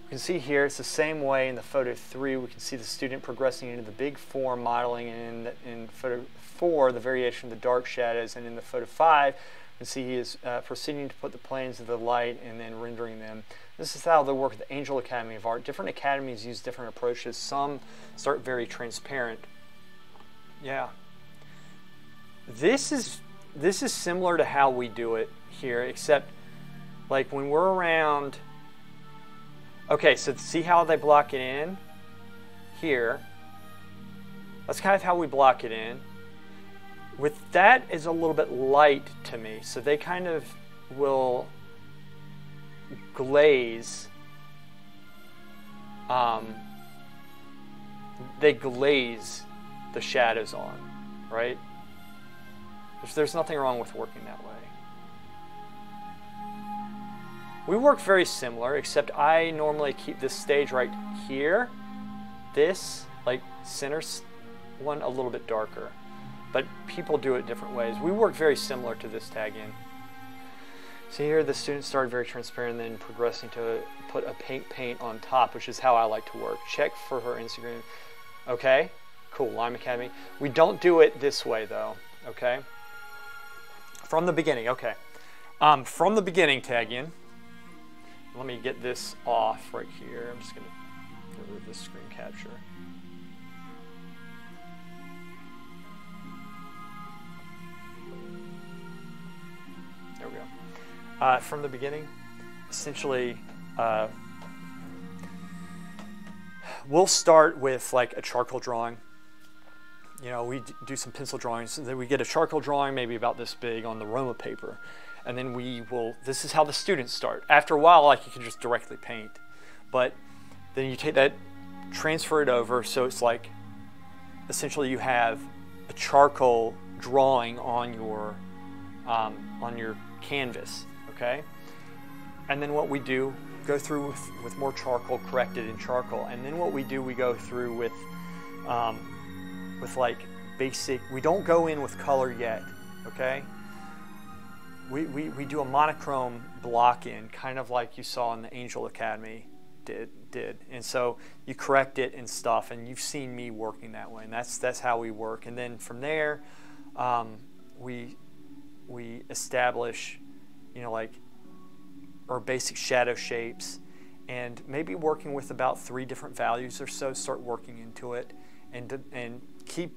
You can see here it's the same way in the photo 3. We can see the student progressing into the big form modeling, and in photo 4 the variation of the dark shadows, and in the photo 5 you can see he is proceeding to put the planes of the light and then rendering them. This is how they work at the Angel Academy of Art. Different academies use different approaches. Some start very transparent. Yeah. This is similar to how we do it here, except like when we're around. Okay, so see how they block it in here? That's kind of how we block it in. With that is a little bit light to me, so they kind of will glaze. They glaze the shadows on, right? There's nothing wrong with working that way. We work very similar, except I normally keep this stage right here, this, like center one, a little bit darker. But people do it different ways. We work very similar to this tag in. See here, the student started very transparent, then progressing to put a paint on top, which is how I like to work. Check for her Instagram. Okay, cool, Lime Academy. We don't do it this way though, okay? From the beginning, okay. From the beginning tag in. Let me get this off right here. I'm just gonna remove this screen capture. There we go. From the beginning, essentially, we'll start with like a charcoal drawing. You know, we do some pencil drawings, and then we get a charcoal drawing maybe about this big on the Roma paper. And then we will, this is how the students start. After a while, like you can just directly paint. But then you take that, transfer it over, so it's like, essentially you have a charcoal drawing on your canvas, okay? And then what we do, go through with more charcoal, correct it in charcoal. And then what we do, we go through with like basic, we don't go in with color yet, okay? We do a monochrome block in, kind of like you saw in the Angel Academy did. And so you correct it and stuff, and you've seen me working that way, and that's how we work. And then from there, we establish, you know, like our basic shadow shapes, and maybe working with about 3 different values or so, start working into it, and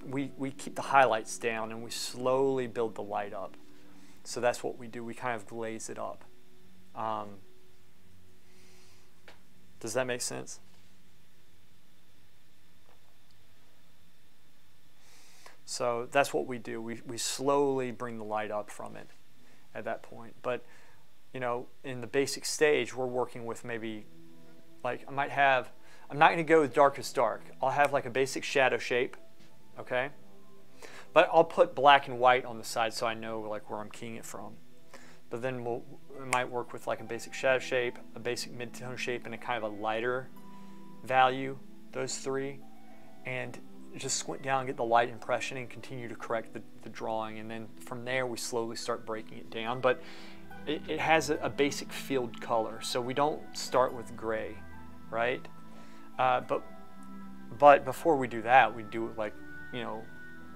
we keep the highlights down, and we slowly build the light up. So that's what we do. We kind of glaze it up. Does that make sense? So that's what we do. We slowly bring the light up from it at that point. But, you know, in the basic stage, we're working with maybe, like I might have, I'm not going to go with darkest dark. I'll have like a basic shadow shape, okay? But I'll put black and white on the side so I know like where I'm keying it from. But then we might work with like a basic shadow shape, a basic mid-tone shape, and a kind of a lighter value, those 3. And just squint down and get the light impression and continue to correct the drawing. And then from there we slowly start breaking it down. But it has a basic field color, so we don't start with gray, right? But before we do that, we do like, you know,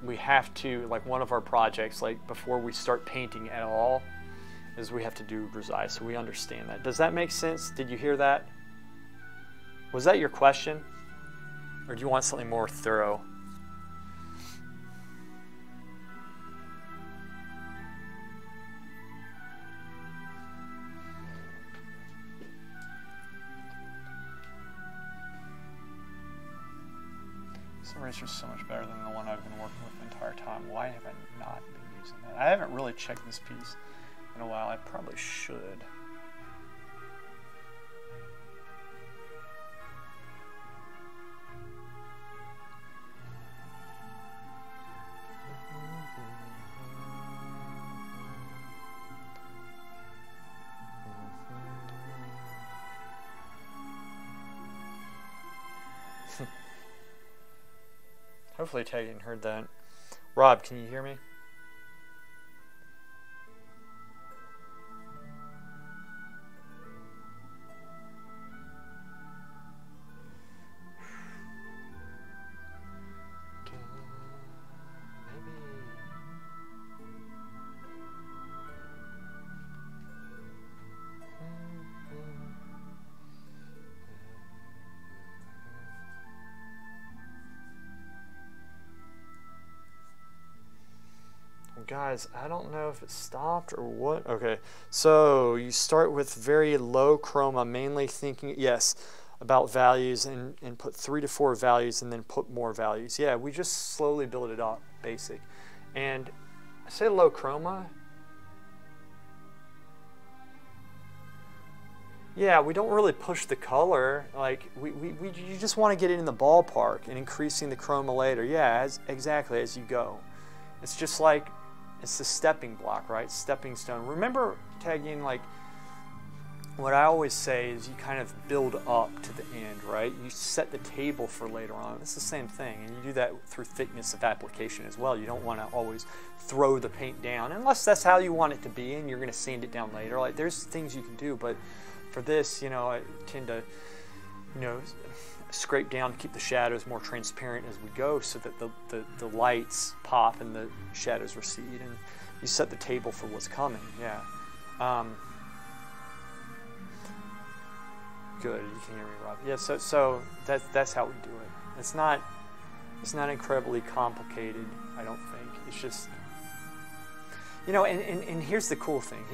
we have to, like one of our projects, like before we start painting at all, is we have to do grisaille, so we understand that. Does that make sense? Did you hear that? Was that your question? Or do you want something more thorough? This eraser is so much better than the one I've been working with the entire time. Why have I not been using using that. I haven't really checked this piece in a while. I probably should. Hopefully Tag didn't heard that. Rob, can you hear me? Guys, I don't know if it stopped or what. Okay, so you start with very low chroma, mainly thinking, yes, about values, and put 3 to 4 values and then put more values. Yeah, we just slowly build it up, basic. And I say low chroma. Yeah, we don't really push the color. Like, you just want to get it in the ballpark and increasing the chroma later. Yeah, exactly, as you go. It's just like, it's the stepping block, right? Stepping stone. Remember, tagging, like, what I always say is you kind of build up to the end, right? You set the table for later on. It's the same thing, and you do that through thickness of application as well. You don't want to always throw the paint down, unless that's how you want it to be, and you're going to sand it down later. Like, there's things you can do, but for this, you know, I tend to, you know, scrape down to keep the shadows more transparent as we go, so that the lights pop and the shadows recede, and you set the table for what's coming. Yeah. Good, you can hear me, Rob. Yeah, so that's how we do it. It's not incredibly complicated, I don't think. It's just, you know, and here's the cool thing.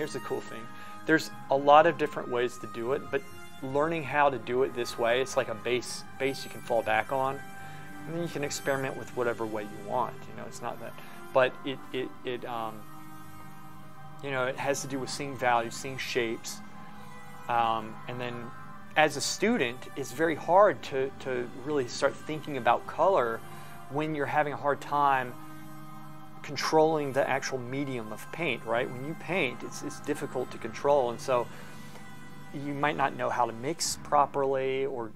There's a lot of different ways to do it, but learning how to do it this way, it's like a base you can fall back on, and then you can experiment with whatever way you want. You know, it's not that, but it you know, it has to do with seeing values, seeing shapes, and then as a student, it's very hard to really start thinking about color when you're having a hard time controlling the actual medium of paint, right? When you paint, it's difficult to control, and so you might not know how to mix properly, or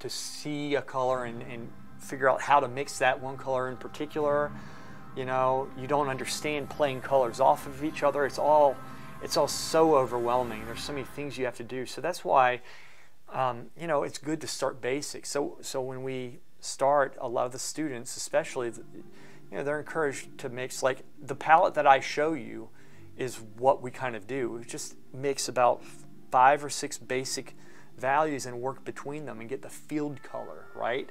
to see a color and figure out how to mix that one color in particular. You know, you don't understand playing colors off of each other. It's all so overwhelming. There's so many things you have to do. So that's why, you know, it's good to start basic. So when we start, a lot of the students, especially, you know, they're encouraged to mix. Like, the palette that I show you is what we kind of do. We just mix about 5 or 6 basic values and work between them and get the field color, right?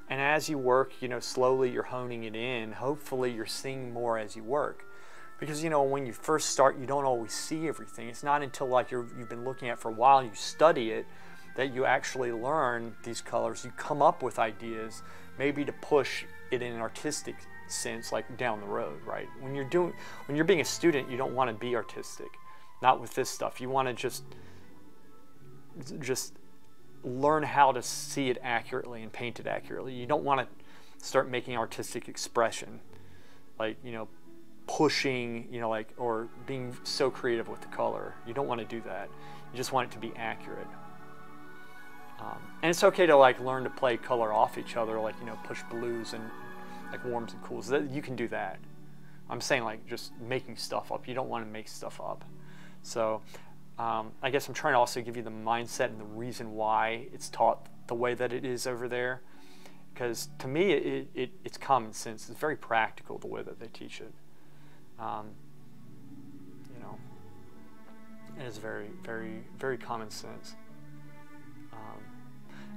And as you work, you know, slowly you're honing it in. Hopefully you're seeing more as you work. Because, you know, when you first start, you don't always see everything. It's not until, like, you've been looking at it for a while, you study it, that you actually learn these colors. You come up with ideas, maybe to push it in an artistic sense, like down the road, right? When you're being a student, you don't want to be artistic. Not with this stuff. You want to just learn how to see it accurately and paint it accurately. You don't want to start making artistic expression, like, you know, pushing, you know, like, or being so creative with the color. You don't want to do that. You just want it to be accurate. And it's okay to, like, learn to play color off each other, like, you know, push blues and, like, warms and cools. You can do that. I'm saying, like, just making stuff up. You don't want to make stuff up. So I guess I'm trying to also give you the mindset and the reason why it's taught the way that it is over there. Because to me, it's common sense. It's very practical, the way that they teach it. You know, it is very, very, very common sense.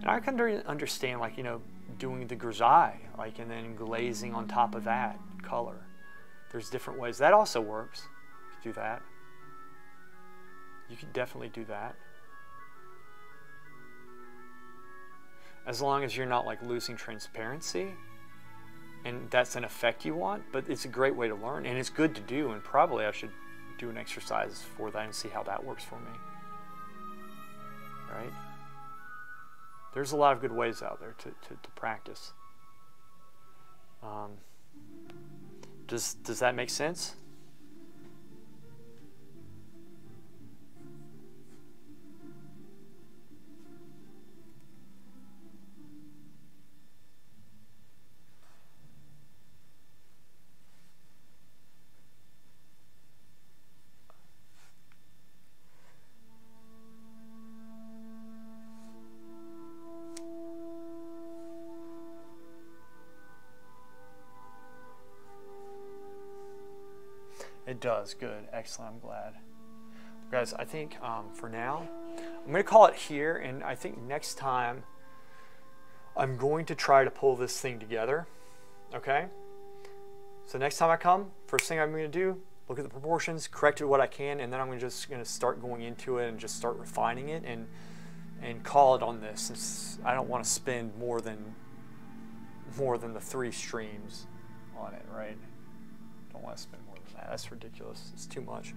And I can understand, like, you know, doing the grisaille, like, and then glazing on top of that color. There's different ways. That also works. You can do that. You can definitely do that. As long as you're not, like, losing transparency. and that's an effect you want, but it's a great way to learn, and it's good to do, and probably I should do an exercise for that and see how that works for me. Right? There's a lot of good ways out there to practice. Does that make sense? It does. Good. Excellent. I'm glad. Guys, I think for now, I'm going to call it here, and I think next time I'm going to try to pull this thing together. Okay? So next time I come, first thing I'm going to do, look at the proportions, correct it what I can, and then I'm just going to start going into it and just start refining it and call it on this. Since I don't want to spend more than the 3 streams on it, right? Don't want to spend more than that. That's ridiculous. It's too much.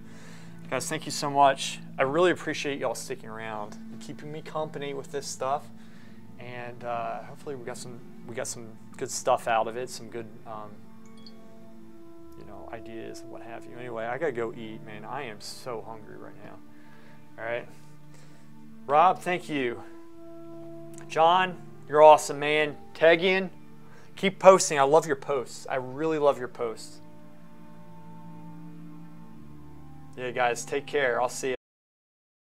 Guys, thank you so much. I really appreciate y'all sticking around and keeping me company with this stuff. And hopefully we got some good stuff out of it, some good ideas and what have you. Anyway, I gotta go eat, man. I am so hungry right now. All right, Rob, thank you. John, you're awesome, man. Tegian, keep posting. I love your posts. I really love your posts. Yeah, guys, take care. I'll see you.